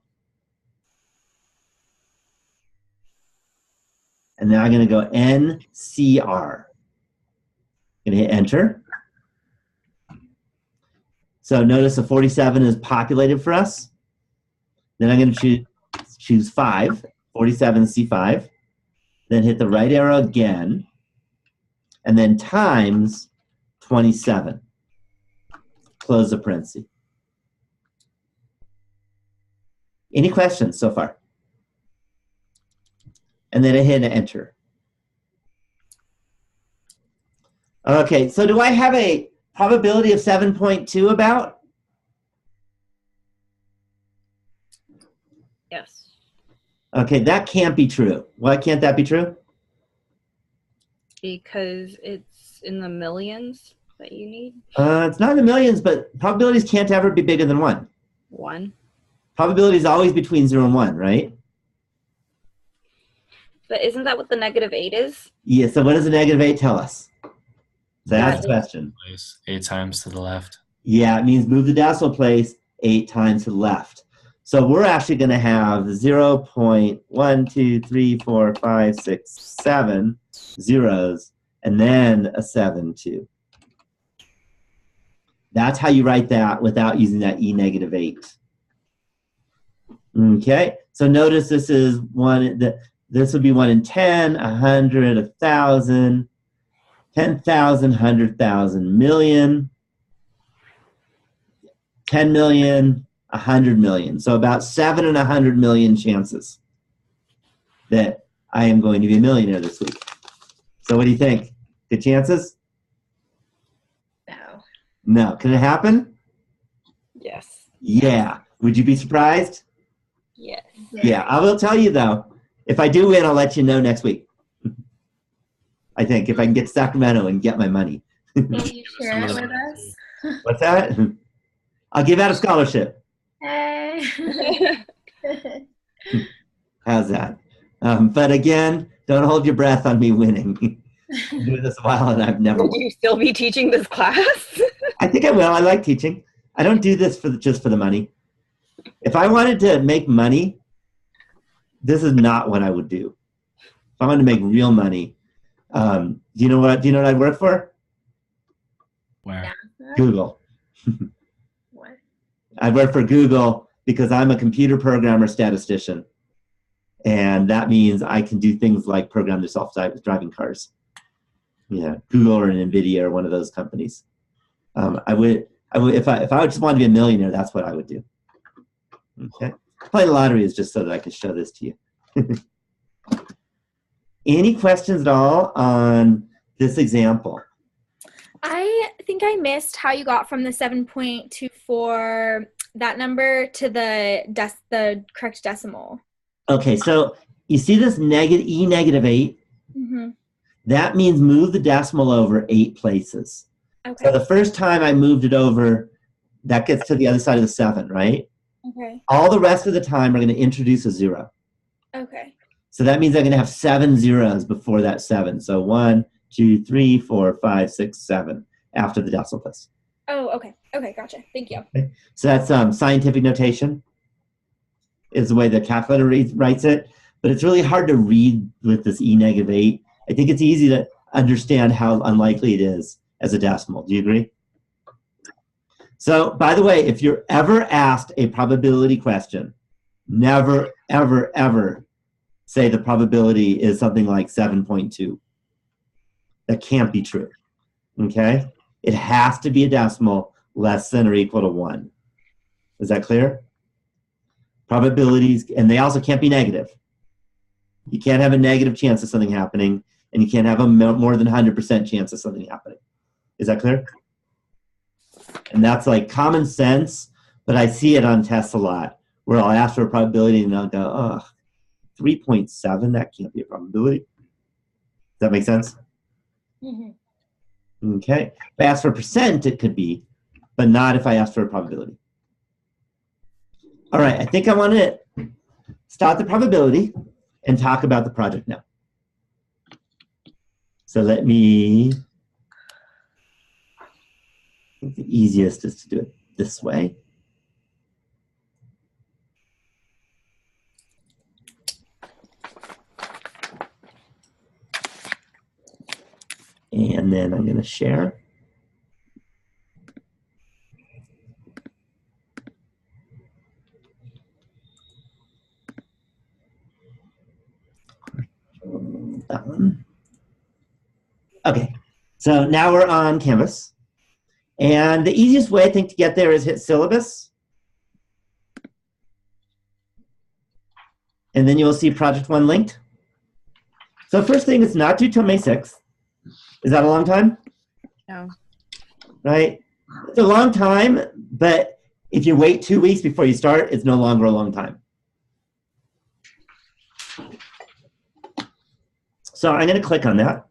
And now I'm going to go NCR. I'm going to hit enter. So notice the 47 is populated for us. Then I'm going to choose 5, 47C5. Then hit the right arrow again. And then times 27. Close the parenthesis. Any questions so far? And then I hit enter. Okay, so do I have a probability of 7.2 about? Yes. Okay, that can't be true. Why can't that be true? Because it's in the millions that you need. It's not in the millions, but probabilities can't ever be bigger than 1. 1. Probability is always between 0 and 1, right? But isn't that what the -8 is? Yeah, so what does a -8 tell us? That's the question. Place 8 times to the left. Yeah, it means move the decimal place 8 times to the left. So we're actually going to have 0.1234567 zeros, and then a 7, 2. That's how you write that without using that E-8. Okay, so notice this is this would be 1 in 10, 100, 1,000, 10,000, 100,000, million, 10 million, 100 million. So about 7 in 100 million chances that I am going to be a millionaire this week. So what do you think? Good chances? No. No. Can it happen? Yes. Yeah. Would you be surprised? Yes. Yeah. I will tell you though, if I do win, I'll let you know next week. I think if I can get to Sacramento and get my money. Will you share it with us? What's that? I'll give out a scholarship. Hey. How's that? But again, don't hold your breath on me winning. I'm doing this a while and I've never Will you still be teaching this class? I think I will. I like teaching. I don't do this just for the money. If I wanted to make money, this is not what I would do. If I wanted to make real money, do you know what I'd work for? Where? Google. What? I work for Google because I'm a computer programmer statistician. And that means I can do things like program the self-driving cars. Yeah, Google or NVIDIA or one of those companies. I would if I just wanted to be a millionaire, that's what I would do. Okay. Playing the lottery is just so that I can show this to you. Any questions at all on this example? I think I missed how you got from the 7.24, that number, to the correct decimal. Okay, so you see this E-8? Mm-hmm. That means move the decimal over 8 places. Okay. So the first time I moved it over, that gets to the other side of the 7, right? Okay. All the rest of the time, we're going to introduce a 0. Okay. So that means I'm going to have 7 zeros before that 7. So 1, 2, 3, 4, 5, 6, 7 after the decimal place. Oh, okay. Okay, gotcha. Thank you. Okay. So that's scientific notation is the way the calculator writes it. But it's really hard to read with this E-8. I think it's easy to understand how unlikely it is as a decimal. Do you agree? So, by the way, if you're ever asked a probability question, never, ever, ever say the probability is something like 7.2. That can't be true. Okay? It has to be a decimal less than or equal to 1. Is that clear? Probabilities, and they also can't be negative. You can't have a negative chance of something happening, and you can't have a more than 100% chance of something happening. Is that clear? And that's like common sense, but I see it on tests a lot, where I'll ask for a probability and I'll go, oh, 3.7, that can't be a probability. Does that make sense? Mm-hmm. Okay. If I ask for a percent, it could be, but not if I ask for a probability. All right, I think I want to start the probability and talk about the project now. So let me, I think the easiest is to do it this way. And then I'm going to share. That one. Okay, so now we're on Canvas. And the easiest way, I think, to get there is hit syllabus. And then you will see project 1 linked. So first thing, it's not due till May 6th. Is that a long time? No. Right? It's a long time, but if you wait 2 weeks before you start, it's no longer a long time. So I'm going to click on that.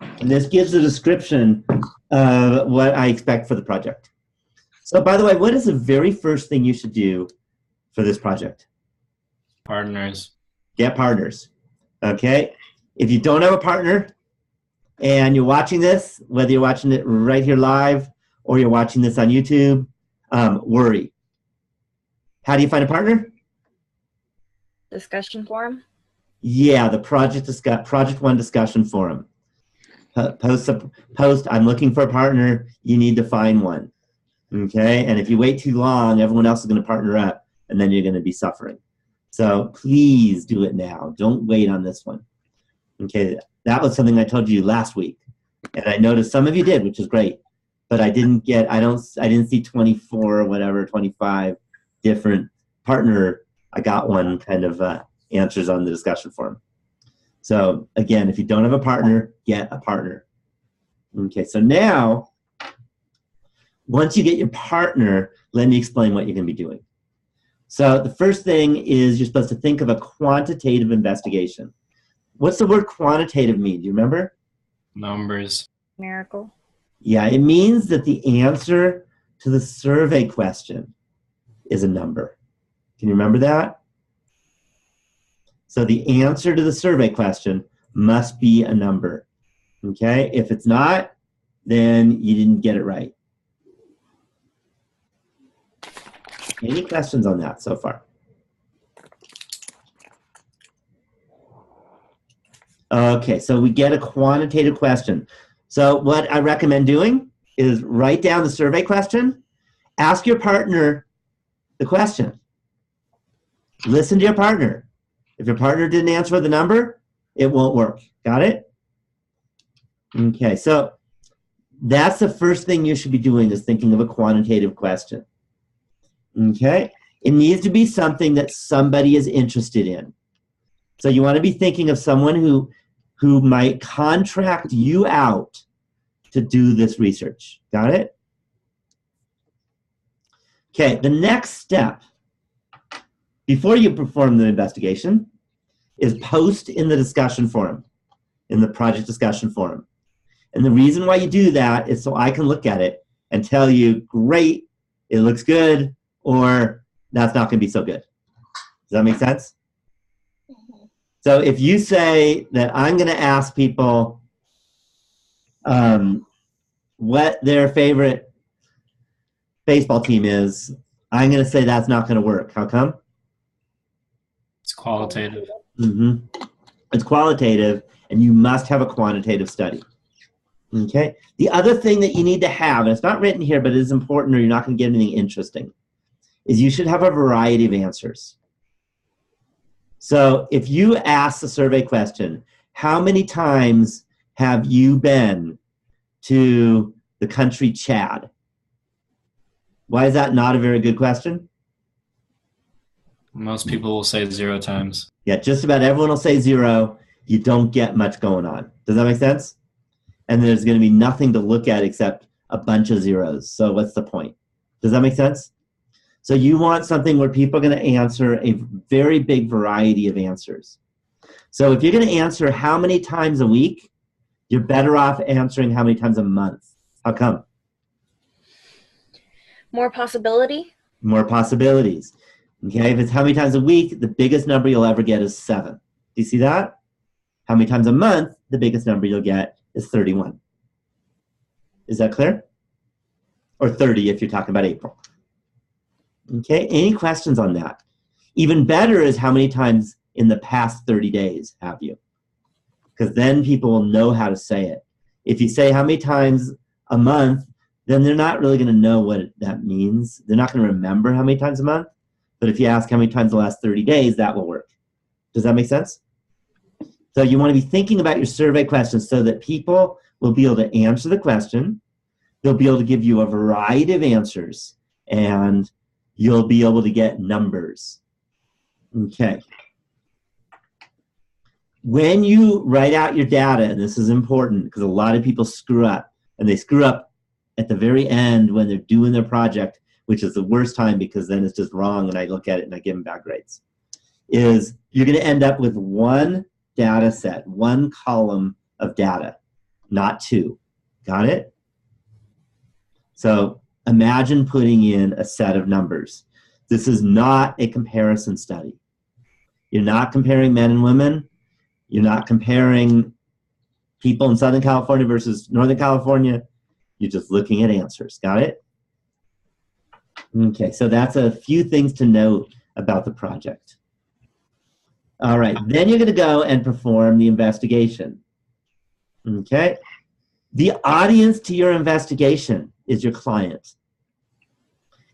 And this gives a description of what I expect for the project. So by the way, what is the very first thing you should do for this project? Partners. Get partners. Okay? If you don't have a partner and you're watching this, whether you're watching it right here live or you're watching this on YouTube, worry. How do you find a partner? Discussion forum? Yeah, the Project 1 discussion forum. Post, I'm looking for a partner, you need to find one. Okay, and if you wait too long, everyone else is going to partner up, and then you're going to be suffering. So please do it now. Don't wait on this one. Okay, that was something I told you last week, and I noticed some of you did, which is great. But I didn't see 24 or whatever, 25 different partner. I got one kind of answers on the discussion forum. So again, if you don't have a partner, get a partner. Okay, so now, once you get your partner, let me explain what you're going to be doing. So the first thing is you're supposed to think of a quantitative investigation. What's the word quantitative mean? Do you remember? Numbers. Numerical. Yeah, it means that the answer to the survey question is a number. Can you remember that? So the answer to the survey question must be a number. Okay? If it's not, then you didn't get it right. Any questions on that so far? Okay, so we get a quantitative question. So what I recommend doing is write down the survey question, ask your partner the question. Listen to your partner. If your partner didn't answer the number, it won't work. Got it? Okay, so that's the first thing you should be doing is thinking of a quantitative question. Okay? It needs to be something that somebody is interested in. So you want to be thinking of someone who might contract you out to do this research. Got it? Okay, the next step before you perform the investigation is post in the discussion forum, in the project discussion forum. And the reason why you do that is so I can look at it and tell you, great, it looks good, or that's not going to be so good. Does that make sense? So if you say that I'm going to ask people what their favorite baseball team is, I'm going to say that's not going to work. How come? It's qualitative. It's qualitative, and you must have a quantitative study. Okay? The other thing that you need to have, and it's not written here, but it is important or you're not going to get anything interesting, is you should have a variety of answers. So if you ask the survey question, how many times have you been to the country Chad? Why is that not a very good question? Most people will say 0 times. Yeah, just about everyone will say 0. You don't get much going on. Does that make sense? And there's going to be nothing to look at except a bunch of zeros. So what's the point? Does that make sense? So you want something where people are going to answer a very big variety of answers. So if you're going to answer how many times a week, you're better off answering how many times a month. How come? More possibility? More possibilities. Okay, if it's how many times a week, the biggest number you'll ever get is 7. Do you see that? How many times a month, the biggest number you'll get is 31. Is that clear? Or 30 if you're talking about April. Okay, any questions on that? Even better is how many times in the past 30 days have you? Because then people will know how to say it. If you say how many times a month, then they're not really going to know what that means. They're not going to remember how many times a month. But if you ask how many times the last 30 days, that will work. Does that make sense? So you want to be thinking about your survey questions so that people will be able to answer the question, they'll be able to give you a variety of answers, and you'll be able to get numbers. Okay. When you write out your data, and this is important because a lot of people screw up, and they screw up at the very end when they're doing their project, which is the worst time because then it's just wrong and I look at it and I give them bad grades, is you're going to end up with one data set, one column of data, not two. Got it? So imagine putting in a set of numbers. This is not a comparison study. You're not comparing men and women. You're not comparing people in Southern California versus Northern California. You're just looking at answers. Got it? Okay, so that's a few things to note about the project. All right, then you're going to go and perform the investigation. Okay? The audience to your investigation is your client.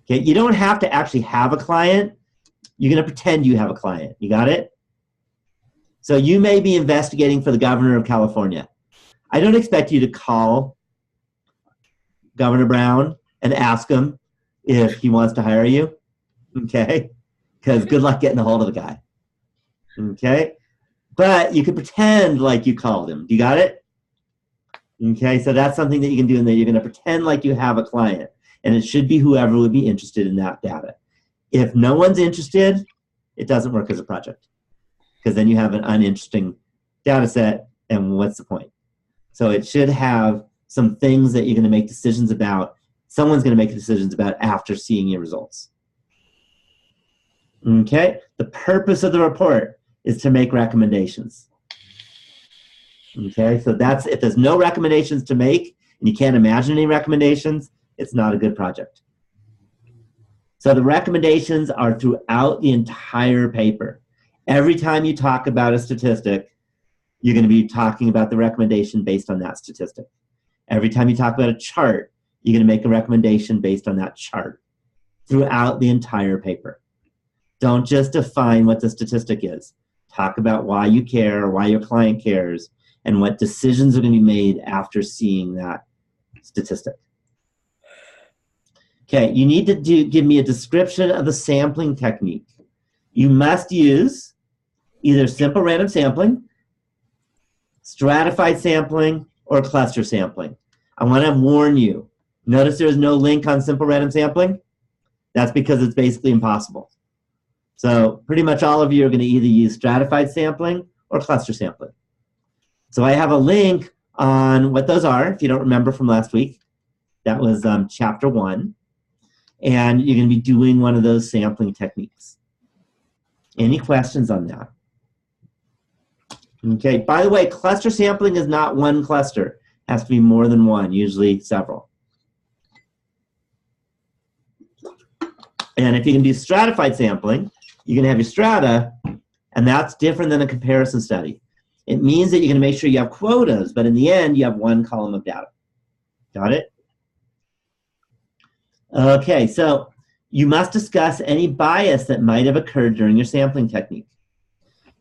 Okay, you don't have to actually have a client. You're going to pretend you have a client. You got it? So you may be investigating for the governor of California. I don't expect you to call Governor Brown and ask him if he wants to hire you, okay? Because good luck getting a hold of the guy, okay? But you could pretend like you called him. You got it? Okay, so that's something that you can do, and that you're going to pretend like you have a client, and it should be whoever would be interested in that data. If no one's interested, it doesn't work as a project, because then you have an uninteresting data set, and what's the point? So it should have some things that you're going to make decisions about. Someone's going to make decisions about after seeing your results. Okay? The purpose of the report is to make recommendations. Okay? So that's, if there's no recommendations to make, and you can't imagine any recommendations, it's not a good project. So the recommendations are throughout the entire paper. Every time you talk about a statistic, you're going to be talking about the recommendation based on that statistic. Every time you talk about a chart, you're going to make a recommendation based on that chart throughout the entire paper. Don't just define what the statistic is. Talk about why you care, or why your client cares, and what decisions are going to be made after seeing that statistic. Okay, you need to give me a description of the sampling technique. You must use either simple random sampling, stratified sampling, or cluster sampling. I want to warn you. Notice there is no link on simple random sampling. That's because it's basically impossible. So pretty much all of you are going to either use stratified sampling or cluster sampling. So I have a link on what those are, if you don't remember from last week. That was chapter 1. And you're going to be doing one of those sampling techniques. Any questions on that? Okay, by the way, cluster sampling is not one cluster. It has to be more than one, usually several. And if you can do stratified sampling, you're going to have your strata, and that's different than a comparison study. It means that you're going to make sure you have quotas, but in the end, you have one column of data. Got it? Okay, so you must discuss any bias that might have occurred during your sampling technique.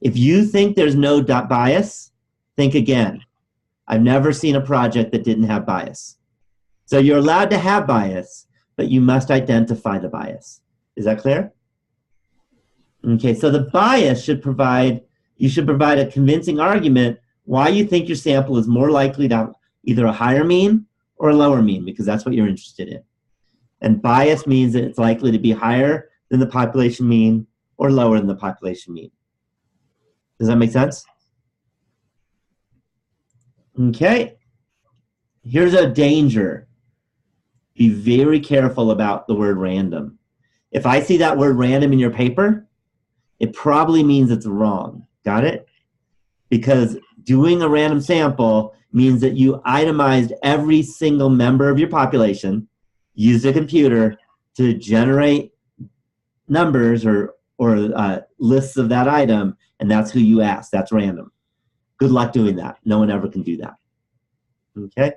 If you think there's no bias, think again. I've never seen a project that didn't have bias. So you're allowed to have bias, but you must identify the bias. Is that clear? Okay, so the bias should provide, you should provide a convincing argument why you think your sample is more likely to have either a higher mean or a lower mean, because that's what you're interested in. And bias means that it's likely to be higher than the population mean or lower than the population mean. Does that make sense? Okay. Here's a danger. Be very careful about the word random. If I see that word random in your paper, it probably means it's wrong. Got it? Because doing a random sample means that you itemized every single member of your population, used a computer to generate numbers or lists of that item, and that's who you ask. That's random. Good luck doing that. No one ever can do that. Okay?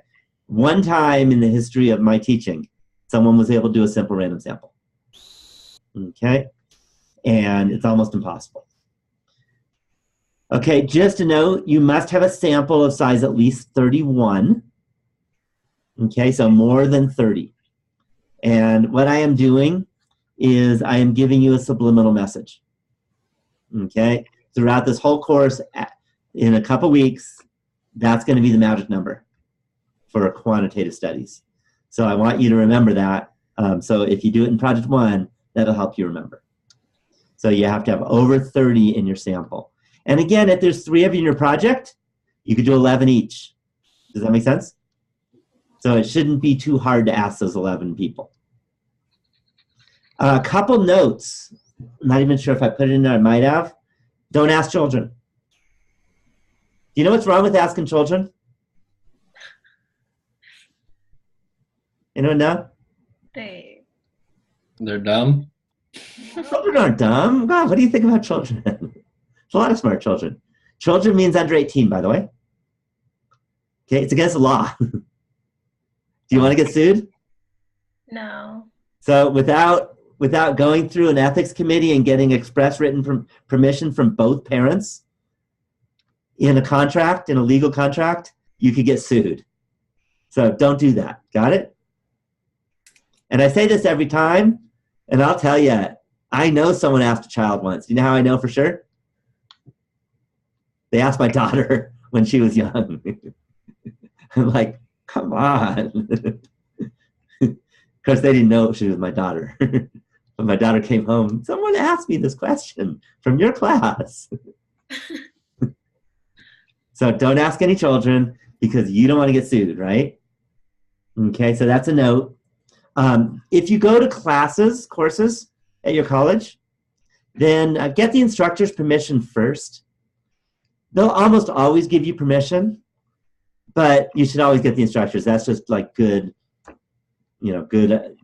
One time in the history of my teaching, someone was able to do a simple random sample. Okay? And it's almost impossible. Okay, just a note, you must have a sample of size at least 31. Okay, so more than 30. And what I am doing is I am giving you a subliminal message. Okay, throughout this whole course, in a couple weeks, that's going to be the magic number for quantitative studies. So I want you to remember that. So if you do it in project 1, that'll help you remember. So you have to have over 30 in your sample. And again, if there's 3 of you in your project, you could do 11 each. Does that make sense? So it shouldn't be too hard to ask those 11 people. A couple notes. I'm not even sure if I put it in there. I might have. Don't ask children. Do you know what's wrong with asking children? Anyone know? They're dumb. Children aren't dumb. God, what do you think about children? There's a lot of smart children. Children means under 18, by the way. Okay, it's against the law. Do you want to get sued? No. So without going through an ethics committee and getting express written permission from both parents in a contract, in a legal contract, you could get sued. So don't do that. Got it? And I say this every time, and I'll tell you, I know someone asked a child once. You know how I know for sure? They asked my daughter when she was young. I'm like, come on. Of course, they didn't know she was my daughter. When my daughter came home, someone asked me this question from your class. So don't ask any children because you don't want to get sued, right? Okay, so that's a note. If you go to courses at your college, then get the instructor's permission first. They'll almost always give you permission, but you should always get the instructors. That's just like good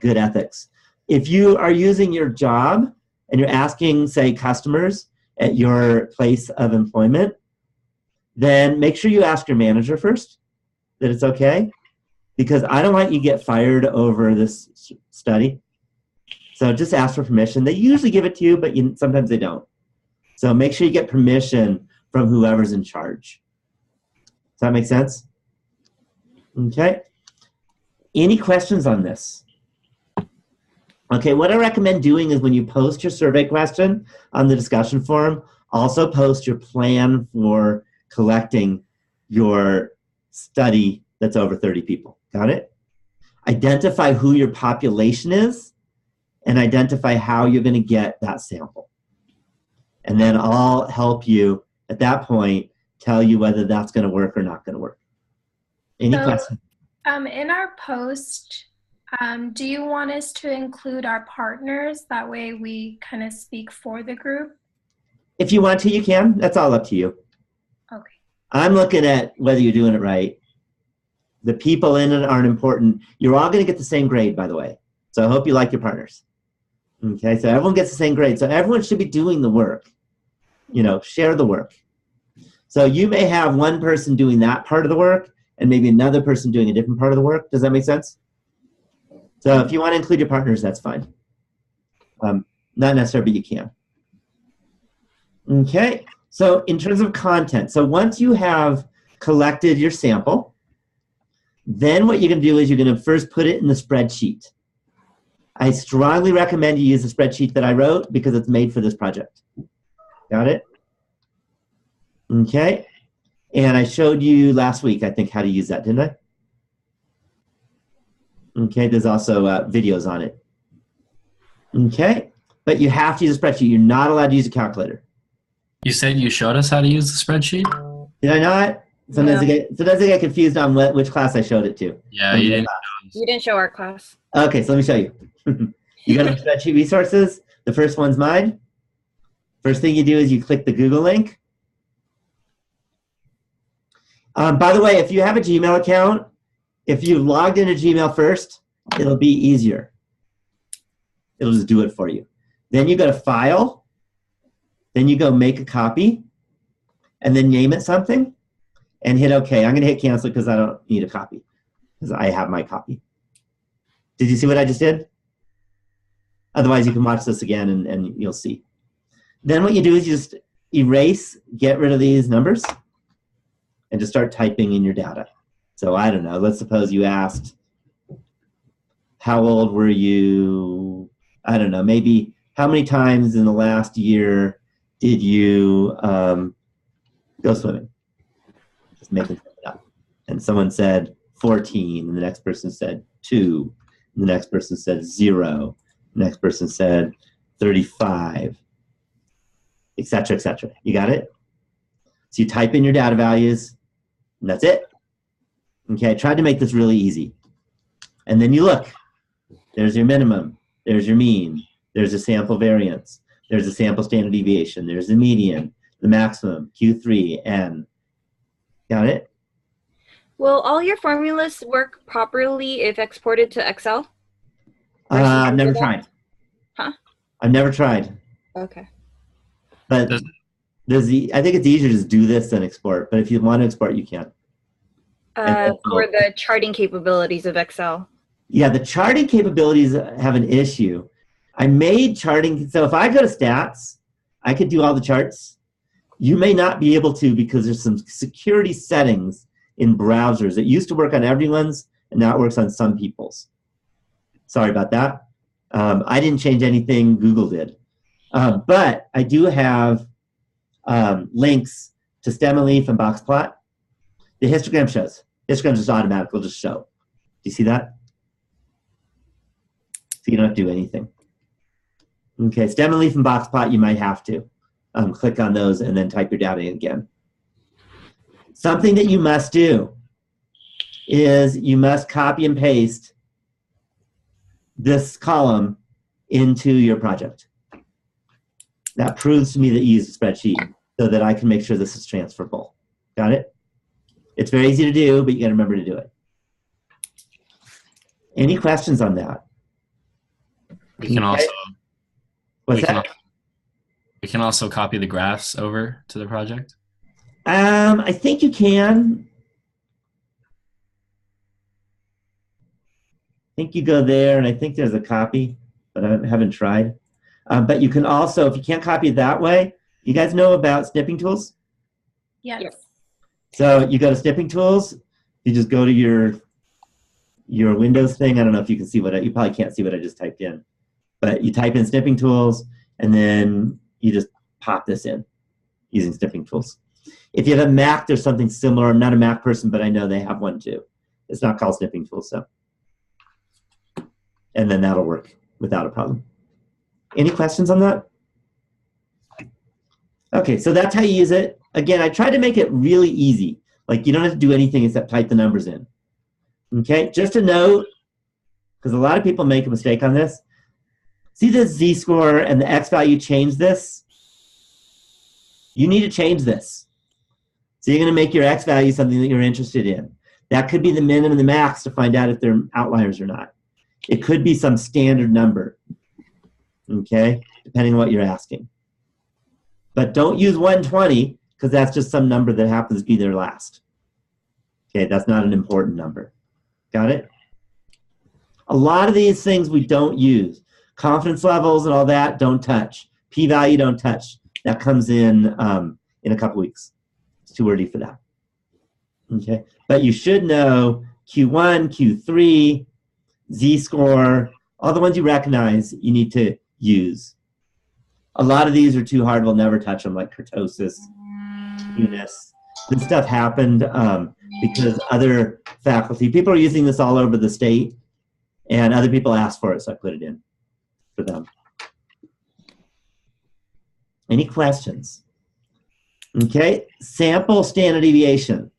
ethics. If you are using your job and you're asking, say, customers at your place of employment, then make sure you ask your manager first that it's okay, because I don't want you to get fired over this study. So just ask for permission. They usually give it to you, but sometimes they don't. So make sure you get permission from whoever's in charge. Does that make sense? Okay. Any questions on this? Okay, what I recommend doing is when you post your survey question on the discussion forum, also post your plan for collecting your study that's over 30 people. Got it? Identify who your population is and identify how you're going to get that sample. And then I'll help you at that point tell you whether that's going to work or not going to work. Any questions? In our post, do you want us to include our partners? That way we kind of speak for the group? If you want to, you can. That's all up to you. Okay. I'm looking at whether you're doing it right. The people in it aren't important. You're all going to get the same grade, by the way. So I hope you like your partners. Okay, so everyone gets the same grade. So everyone should be doing the work. Share the work. So you may have one person doing that part of the work and maybe another person doing a different part of the work. Does that make sense? So if you want to include your partners, that's fine. Not necessarily, but you can. Okay, so in terms of content, so once you have collected your sample, then what you're going to do is you're going to first put it in the spreadsheet. I strongly recommend you use the spreadsheet that I wrote because it's made for this project. Got it? Okay, and I showed you last week, I think, how to use that, didn't I? Okay, there's also videos on it. Okay, but you have to use a spreadsheet. You're not allowed to use a calculator. You said you showed us how to use the spreadsheet? Did I not? Sometimes I get confused on which class I showed it to. Yeah, you didn't. You didn't show our class. Okay, so let me show you. You go to spreadsheet resources. The first one's mine. First thing you do is you click the Google link. By the way, if you have a Gmail account, if you logged into Gmail first, it'll be easier. It'll just do it for you. Then you go to File. Then you go Make a Copy. And then name it something. And hit OK. I'm going to hit Cancel because I don't need a copy. Because I have my copy. Did you see what I just did? Otherwise, you can watch this again and you'll see. Then what you do is you just erase, get rid of these numbers, and just start typing in your data. So I don't know. Let's suppose you asked how old were you? I don't know, maybe how many times in the last year did you go swimming? Just making something up. And someone said 14, and the next person said 2, and the next person said 0, the next person said 35, et cetera, et cetera. You got it? So you type in your data values, and that's it. Okay, I tried to make this really easy. And then you look. There's your minimum. There's your mean. There's a sample variance. There's a sample standard deviation. There's the median, the maximum, Q3, N. Got it? Will all your formulas work properly if exported to Excel? I've never tried. Huh? I've never tried. Okay. But I think it's easier to just do this than export. But if you want to export, you can. For the charting capabilities of Excel. Yeah, the charting capabilities have an issue. I made charting, so if I go to stats, I could do all the charts. You may not be able to because there's some security settings in browsers. It used to work on everyone's, and now it works on some people's. Sorry about that. I didn't change anything, Google did. But I do have links to stem and leaf and box plot. The histogram shows. Histogram is automatic, it'll just show. Do you see that? So you don't have to do anything. Okay, stem and leaf and box plot, you might have to. Click on those and then type your data in again. Something that you must do is you must copy and paste this column into your project. That proves to me that you use a spreadsheet so that I can make sure this is transferable. Got it? It's very easy to do, but you got to remember to do it. Any questions on that? We can also What's that? We can also copy the graphs over to the project. I think you can. I think you go there, and I think there's a copy, but I haven't tried. But you can also, if you can't copy it that way, you guys know about snipping tools? Yes. So you go to snipping tools, you just go to your Windows thing. I don't know if you can see you probably can't see what I just typed in. But you type in snipping tools, and then you just pop this in using snipping tools. If you have a Mac, there's something similar. I'm not a Mac person, but I know they have one too. It's not called snipping tools, so. And then that'll work without a problem. Any questions on that? Okay, so that's how you use it. Again, I tried to make it really easy. Like you don't have to do anything except type the numbers in. Okay, just a note, because a lot of people make a mistake on this. See the z-score and the x value change this? You need to change this. So you're going to make your x value something that you're interested in. That could be the min and the max to find out if they're outliers or not. It could be some standard number, okay, depending on what you're asking. But don't use 120 because that's just some number that happens to be there last. Okay, that's not an important number. Got it? A lot of these things we don't use. Confidence levels and all that, don't touch. P-value, don't touch. That comes in a couple weeks. It's too early for that. Okay, but you should know Q1, Q3, z-score, all the ones you recognize you need to use. A lot of these are too hard, we'll never touch them, like kurtosis, skewness. This stuff happened because other faculty, people are using this all over the state, and other people asked for it, so I put it in for them. Any questions? Okay, sample standard deviation.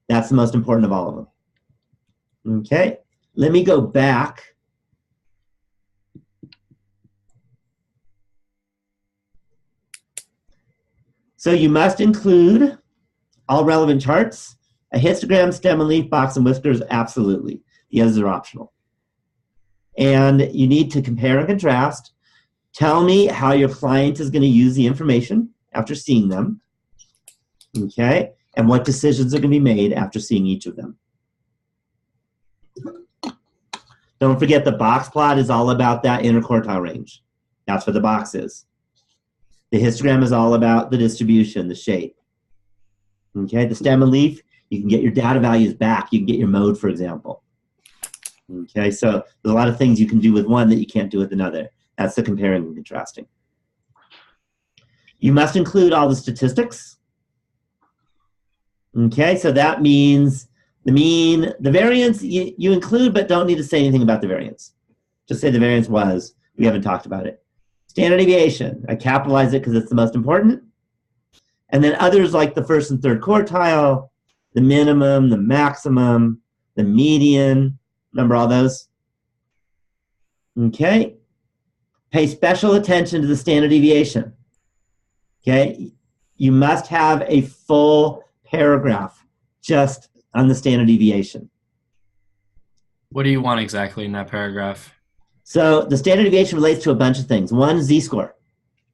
That's the most important of all of them. Okay, let me go back. So you must include all relevant charts. A histogram, stem and leaf, box and whiskers, absolutely. The others are optional. And you need to compare and contrast. Tell me how your client is going to use the information after seeing them. Okay? And what decisions are going to be made after seeing each of them. Don't forget the box plot is all about that interquartile range. That's what the box is. The histogram is all about the distribution, the shape. Okay, the stem and leaf, you can get your data values back. You can get your mode, for example. Okay, so there's a lot of things you can do with one that you can't do with another. That's the comparing and contrasting. You must include all the statistics. Okay, so that means the mean, the variance you include, but don't need to say anything about the variance. Just say the variance was, we haven't talked about it. Standard deviation, I capitalize it because it's the most important. And then others like the first and third quartile, the minimum, the maximum, the median. Remember all those? Okay. Pay special attention to the standard deviation. Okay. You must have a full paragraph just on the standard deviation. What do you want exactly in that paragraph? So the standard deviation relates to a bunch of things. One, z-score,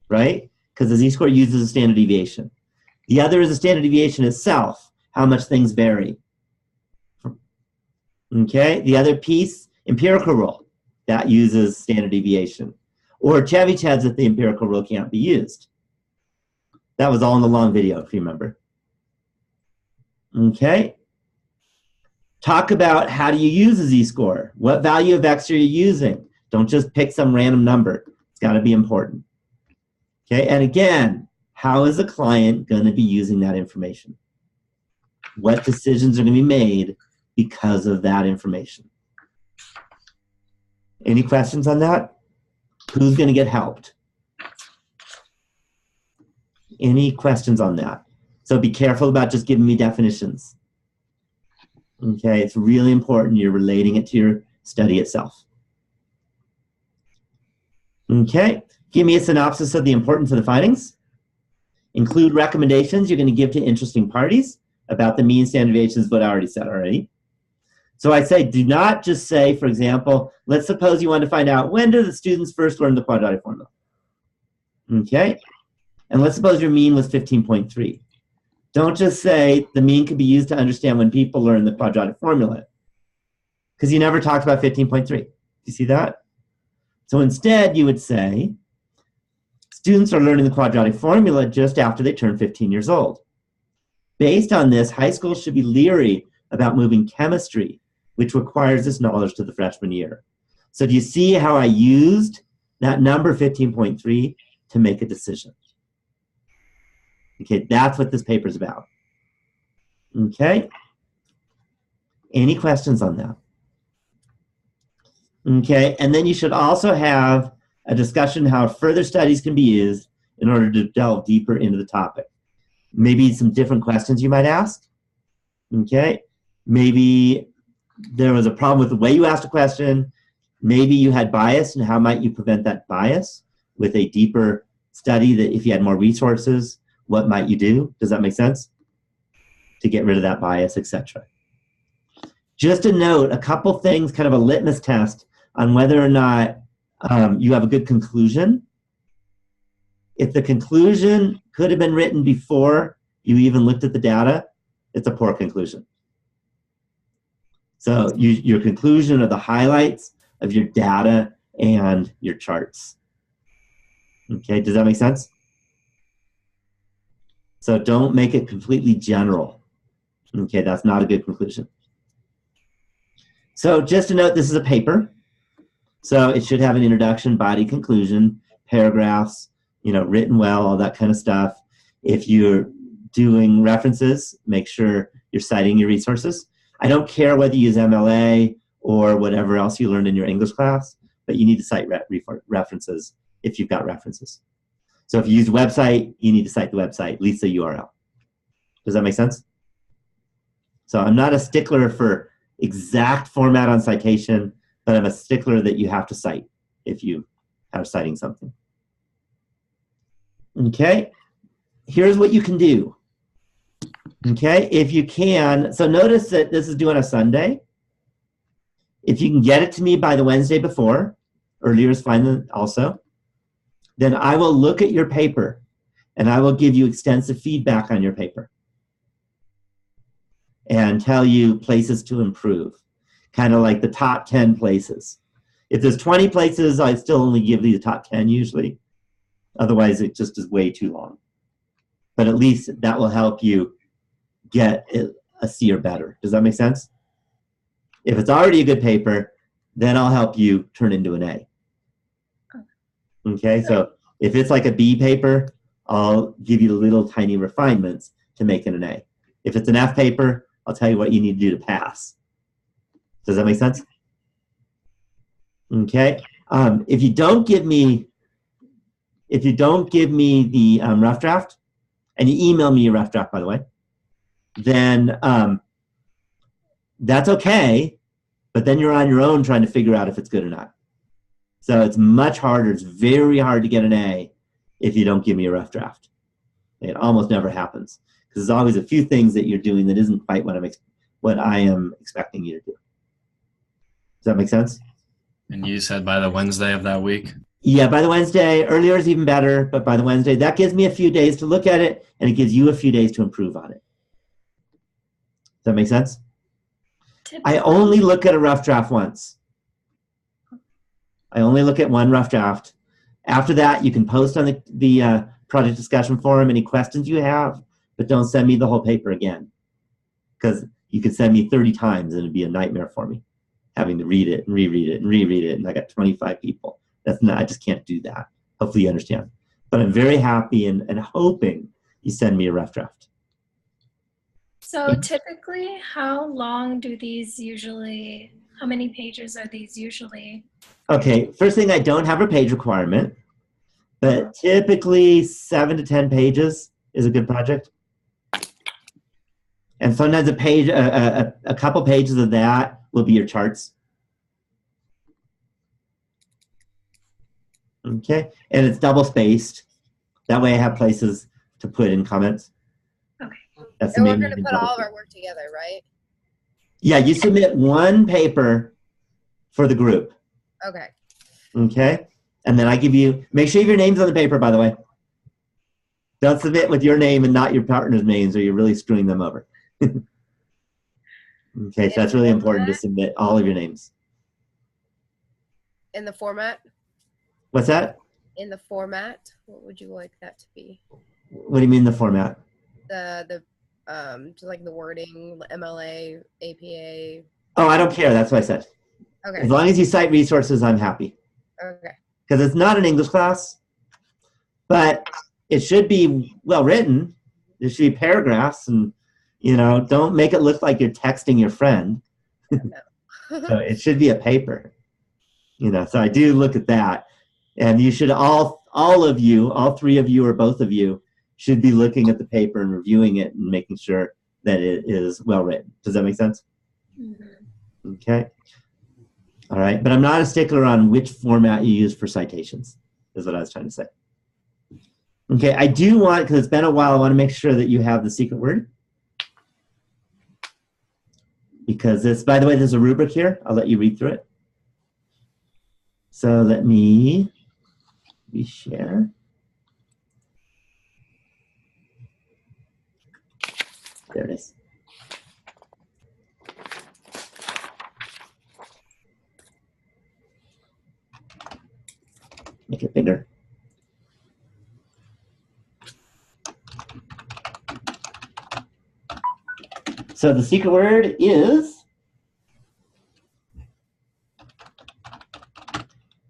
right? Because the z-score uses a standard deviation. The other is the standard deviation itself, how much things vary. Okay, the other piece, empirical rule, that uses standard deviation. Or Chebyshev if the empirical rule can't be used. That was all in the long video, if you remember. Okay. Talk about how do you use a z-score? What value of x are you using? Don't just pick some random number. It's got to be important. Okay, and again, how is the client going to be using that information? What decisions are going to be made because of that information? Any questions on that? Who's going to get helped? Any questions on that? So be careful about just giving me definitions. Okay, it's really important you're relating it to your study itself. Okay, give me a synopsis of the importance of the findings. Include recommendations you're going to give to interesting parties about the mean standard deviations, what I already said already. So I say, do not just say, for example, let's suppose you want to find out when do the students first learn the quadratic formula. Okay, and let's suppose your mean was 15.3. Don't just say the mean could be used to understand when people learn the quadratic formula, because you never talked about 15.3. You see that? So instead, you would say, students are learning the quadratic formula just after they turn 15 years old. Based on this, high schools should be leery about moving chemistry, which requires this knowledge to the freshman year. So do you see how I used that number 15.3 to make a decision? Okay, that's what this paper is about. Okay? Any questions on that? Okay, and then you should also have a discussion how further studies can be used in order to delve deeper into the topic. Maybe some different questions you might ask. Okay, maybe there was a problem with the way you asked a question. Maybe you had bias, and how might you prevent that bias with a deeper study that if you had more resources, what might you do? Does that make sense? To get rid of that bias, etc. Just a note, a couple things, kind of a litmus test on whether or not you have a good conclusion. If the conclusion could have been written before you even looked at the data, it's a poor conclusion. So your conclusion are the highlights of your data and your charts. Okay, does that make sense? So don't make it completely general. Okay, that's not a good conclusion. So just to note, this is a paper. So it should have an introduction, body, conclusion, paragraphs, written well, all that kind of stuff. If you're doing references, make sure you're citing your resources. I don't care whether you use MLA or whatever else you learned in your English class, but you need to cite references if you've got references. So if you use a website, you need to cite the website, at least the URL. Does that make sense? So I'm not a stickler for exact format on citation, but I'm a stickler that you have to cite if you are citing something. Okay, here's what you can do. Okay, if you can, so notice that this is due on a Sunday. If you can get it to me by the Wednesday before, earlier is fine also, then I will look at your paper and I will give you extensive feedback on your paper and tell you places to improve, kind of like the top 10 places. If there's 20 places, I still only give you the top 10 usually. Otherwise, it just is way too long. But at least that will help you get a C or better. Does that make sense? If it's already a good paper, then I'll help you turn into an A. Okay, so if it's like a B paper, I'll give you the little tiny refinements to make it an A. If it's an F paper, I'll tell you what you need to do to pass. Does that make sense? Okay. If you don't give me the rough draft, and you email me your rough draft, by the way, then that's okay, but then you're on your own trying to figure out if it's good or not. So it's much harder. It's very hard to get an A if you don't give me a rough draft. It almost never happens because there's always a few things that you're doing that isn't quite what I am expecting you to do. Does that make sense? And you said by the Wednesday of that week? Yeah, by the Wednesday. Earlier is even better, but by the Wednesday, that gives me a few days to look at it, and it gives you a few days to improve on it. Does that make sense? I only look at a rough draft once. I only look at one rough draft. After that, you can post on the project discussion forum any questions you have, but don't send me the whole paper again, because you could send me 30 times and it'd be a nightmare for me, having to read it and reread it and reread it, and I got 25 people. I just can't do that. Hopefully you understand. But I'm very happy and hoping you send me a rough draft. So typically, how long do these usually, how many pages are these usually? Okay, first thing, I don't have a page requirement, but typically 7 to 10 pages is a good project. And sometimes a couple pages of that will be your charts. Okay, and it's double spaced. That way I have places to put in comments. Okay. That's the And we're main going to reason. put all of our work together, right? Yeah, you submit one paper for the group. Okay. Okay, and then I give you, make sure your name's on the paper, by the way. Don't submit with your name and not your partner's names, or you're really screwing them over. Okay, so that's really important to submit all of your names. In the format? What's that? In the format, what would you like that to be? What do you mean the format? Just like the wording, MLA, APA. Oh, I don't care. That's what I said. Okay. As long as you cite resources, I'm happy. Okay. Because it's not an English class, but it should be well written. There should be paragraphs, and don't make it look like you're texting your friend. So it should be a paper. So I do look at that, and you should all of you, all three of you or both of you, should be looking at the paper and reviewing it and making sure that it is well written. Does that make sense? Mm-hmm. Okay. All right, but I'm not a stickler on which format you use for citations, is what I was trying to say. Okay, I do want, because it's been a while, I want to make sure that you have the secret word. Because this, by the way, there's a rubric here. I'll let you read through it. So let me share. There it is. Make it bigger. So the secret word is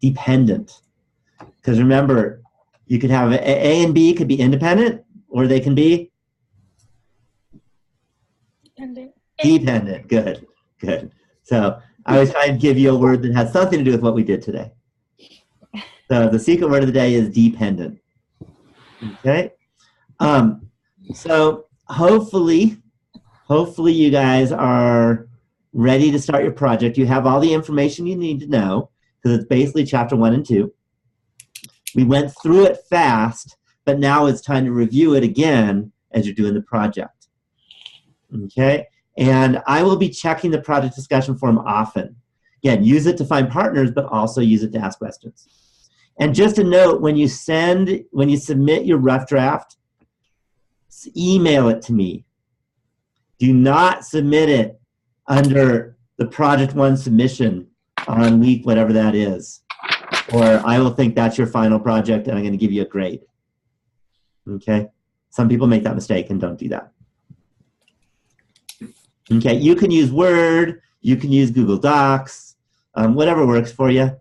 dependent. Because remember, you could have A and B could be independent, or they can be dependent. Good, good. So I was trying to give you a word that has something to do with what we did today. So the secret word of the day is dependent. Okay. So hopefully you guys are ready to start your project. You have all the information you need to know, because it's basically chapter 1 and 2. We went through it fast, but now it's time to review it again as you're doing the project. Okay. And I will be checking the project discussion forum often. Again, use it to find partners, but also use it to ask questions. And just a note, when you submit your rough draft, email it to me. Do not submit it under the Project 1 submission on week whatever that is, or I will think that's your final project and I'm going to give you a grade. Okay? Some people make that mistake and don't do that. Okay, you can use Word, you can use Google Docs, Whatever works for you.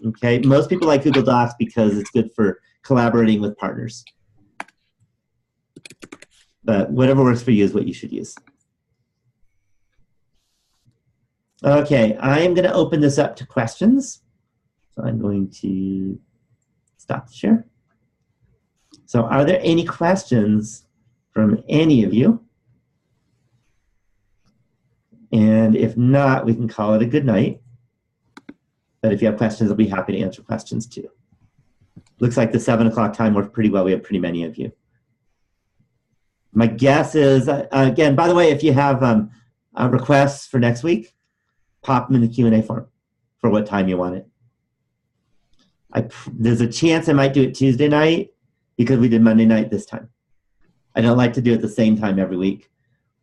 Okay, most people like Google Docs because it's good for collaborating with partners. But whatever works for you is what you should use. Okay, I am going to open this up to questions. So I'm going to stop the share. So are there any questions from any of you? And if not, we can call it a good night. But if you have questions, I'll be happy to answer questions too. Looks like the 7 o'clock time worked pretty well. We have pretty many of you. My guess is, again, by the way, if you have requests for next week, pop them in the Q&A form for what time you want it. There's a chance I might do it Tuesday night because we did Monday night this time. I don't like to do it the same time every week,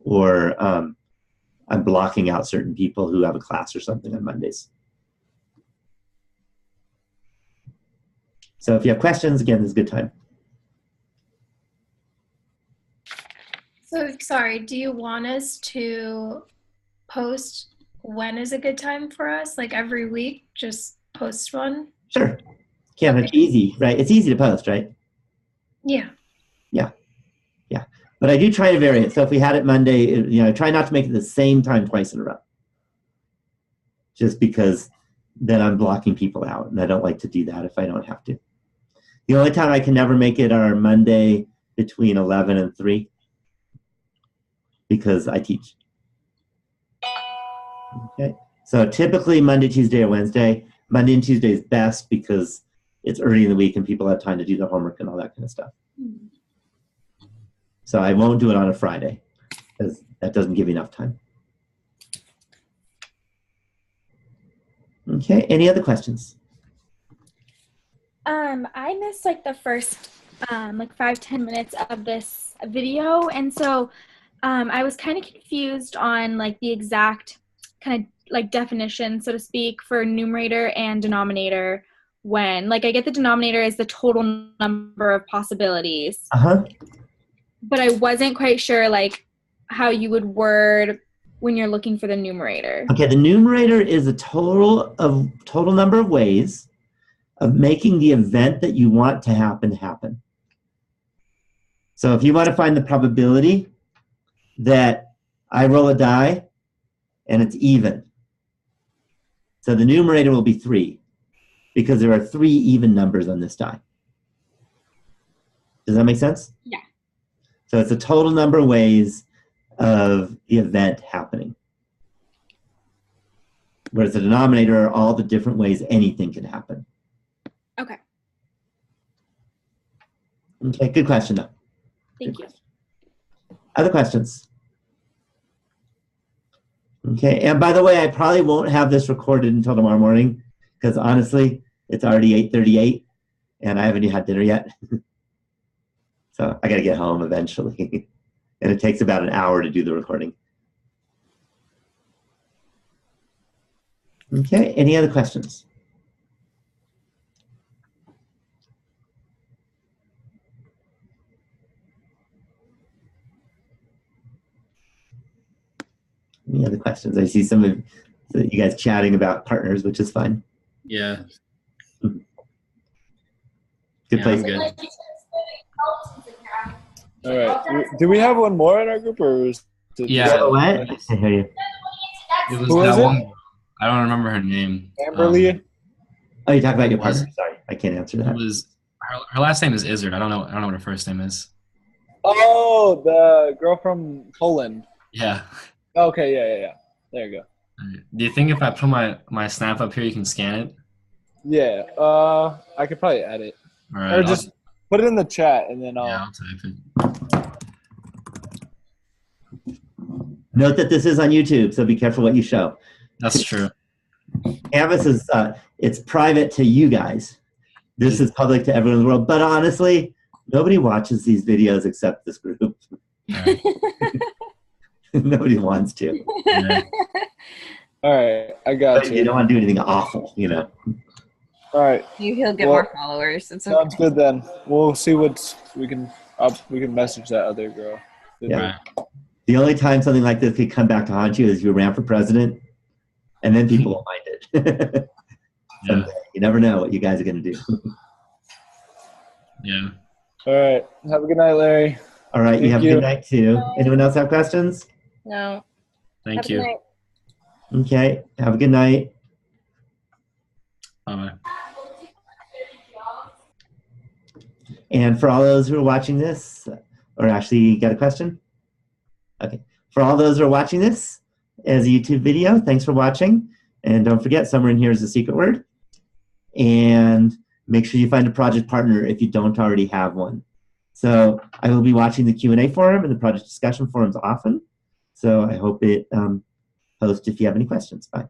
or I'm blocking out certain people who have a class or something on Mondays. So if you have questions, again, this is a good time. So, sorry, do you want us to post when is a good time for us? Like every week, just post one? Sure. Yeah, it's easy, right? It's easy to post, right? Yeah. Yeah. Yeah. But I do try to vary it. So if we had it Monday, I try not to make it the same time twice in a row. Just because then I'm blocking people out, and I don't like to do that if I don't have to. The only time I can never make it are Monday between 11 and 3 because I teach. Okay. So typically Monday, Tuesday, or Wednesday. Monday and Tuesday is best because it's early in the week and people have time to do their homework and all that kind of stuff. So I won't do it on a Friday because that doesn't give you enough time. Okay, any other questions? I missed like the first 5-10 minutes of this video, and so I was kind of confused on like the exact kind of like definition, so to speak, for numerator and denominator. When like I get the denominator is the total number of possibilities, but I wasn't quite sure like how you would word when you're looking for the numerator. Okay, the numerator is a total number of ways of making the event that you want to happen. So if you want to find the probability that I roll a die and it's even, so the numerator will be 3 because there are 3 even numbers on this die. Does that make sense? Yeah. So it's a total number of ways of the event happening. Whereas the denominator are all the different ways anything can happen. Okay. Okay, good question though. Thank you. Other questions? Okay, and by the way, I probably won't have this recorded until tomorrow morning because honestly, it's already 8:38 and I haven't even had dinner yet. So I gotta get home eventually. And it takes about an hour to do the recording. Okay, any other questions? Any other questions? I see some of you guys chatting about partners, which is fun. Yeah. Good Yeah, place. I'm good. All right. Do we have one more in our group, or is it Yeah. What? I can't hear you. It was Who that was it? one. I don't remember her name. Amberly? Oh, you talk about your Was- partner. Sorry, I can't answer It that. was her last name is Izzard. I don't know what her first name is. Oh, the girl from Poland. Yeah. Okay, yeah. There you go. Do you think if I put my snap up here, you can scan it? Yeah. I could probably add it, All right. or just put it in the chat, and then I'll. I'll type it. Note that this is on YouTube, so be careful what you show. That's true. Canvas is it's private to you guys. This is public to everyone in the world. But honestly, nobody watches these videos except this group. All right. Nobody wants to. Yeah. All right, I got But you you. don't want to do anything awful, you know. All right, He'll get Well, more followers. It's okay. sounds good then. We'll see what we can message that other girl. Yeah. The only time something like this could come back to haunt you is you ran for president And then people will mind it. Yeah. Someday. You never know what you guys are going to do. Yeah. All right. Have a good night, Larry. All right. You Thank have a you. good night, too. Anyone else have questions? No. Thank Have a good you. night. Okay. Have a good night. Bye-bye. And for all those who are watching this, or actually, you got a question? Okay. For all those who are watching this as a YouTube video, thanks for watching. And don't forget, somewhere in here is a secret word. And make sure you find a project partner if you don't already have one. So I will be watching the Q&A forum and the project discussion forums often. So I hope it posts if you have any questions. Bye.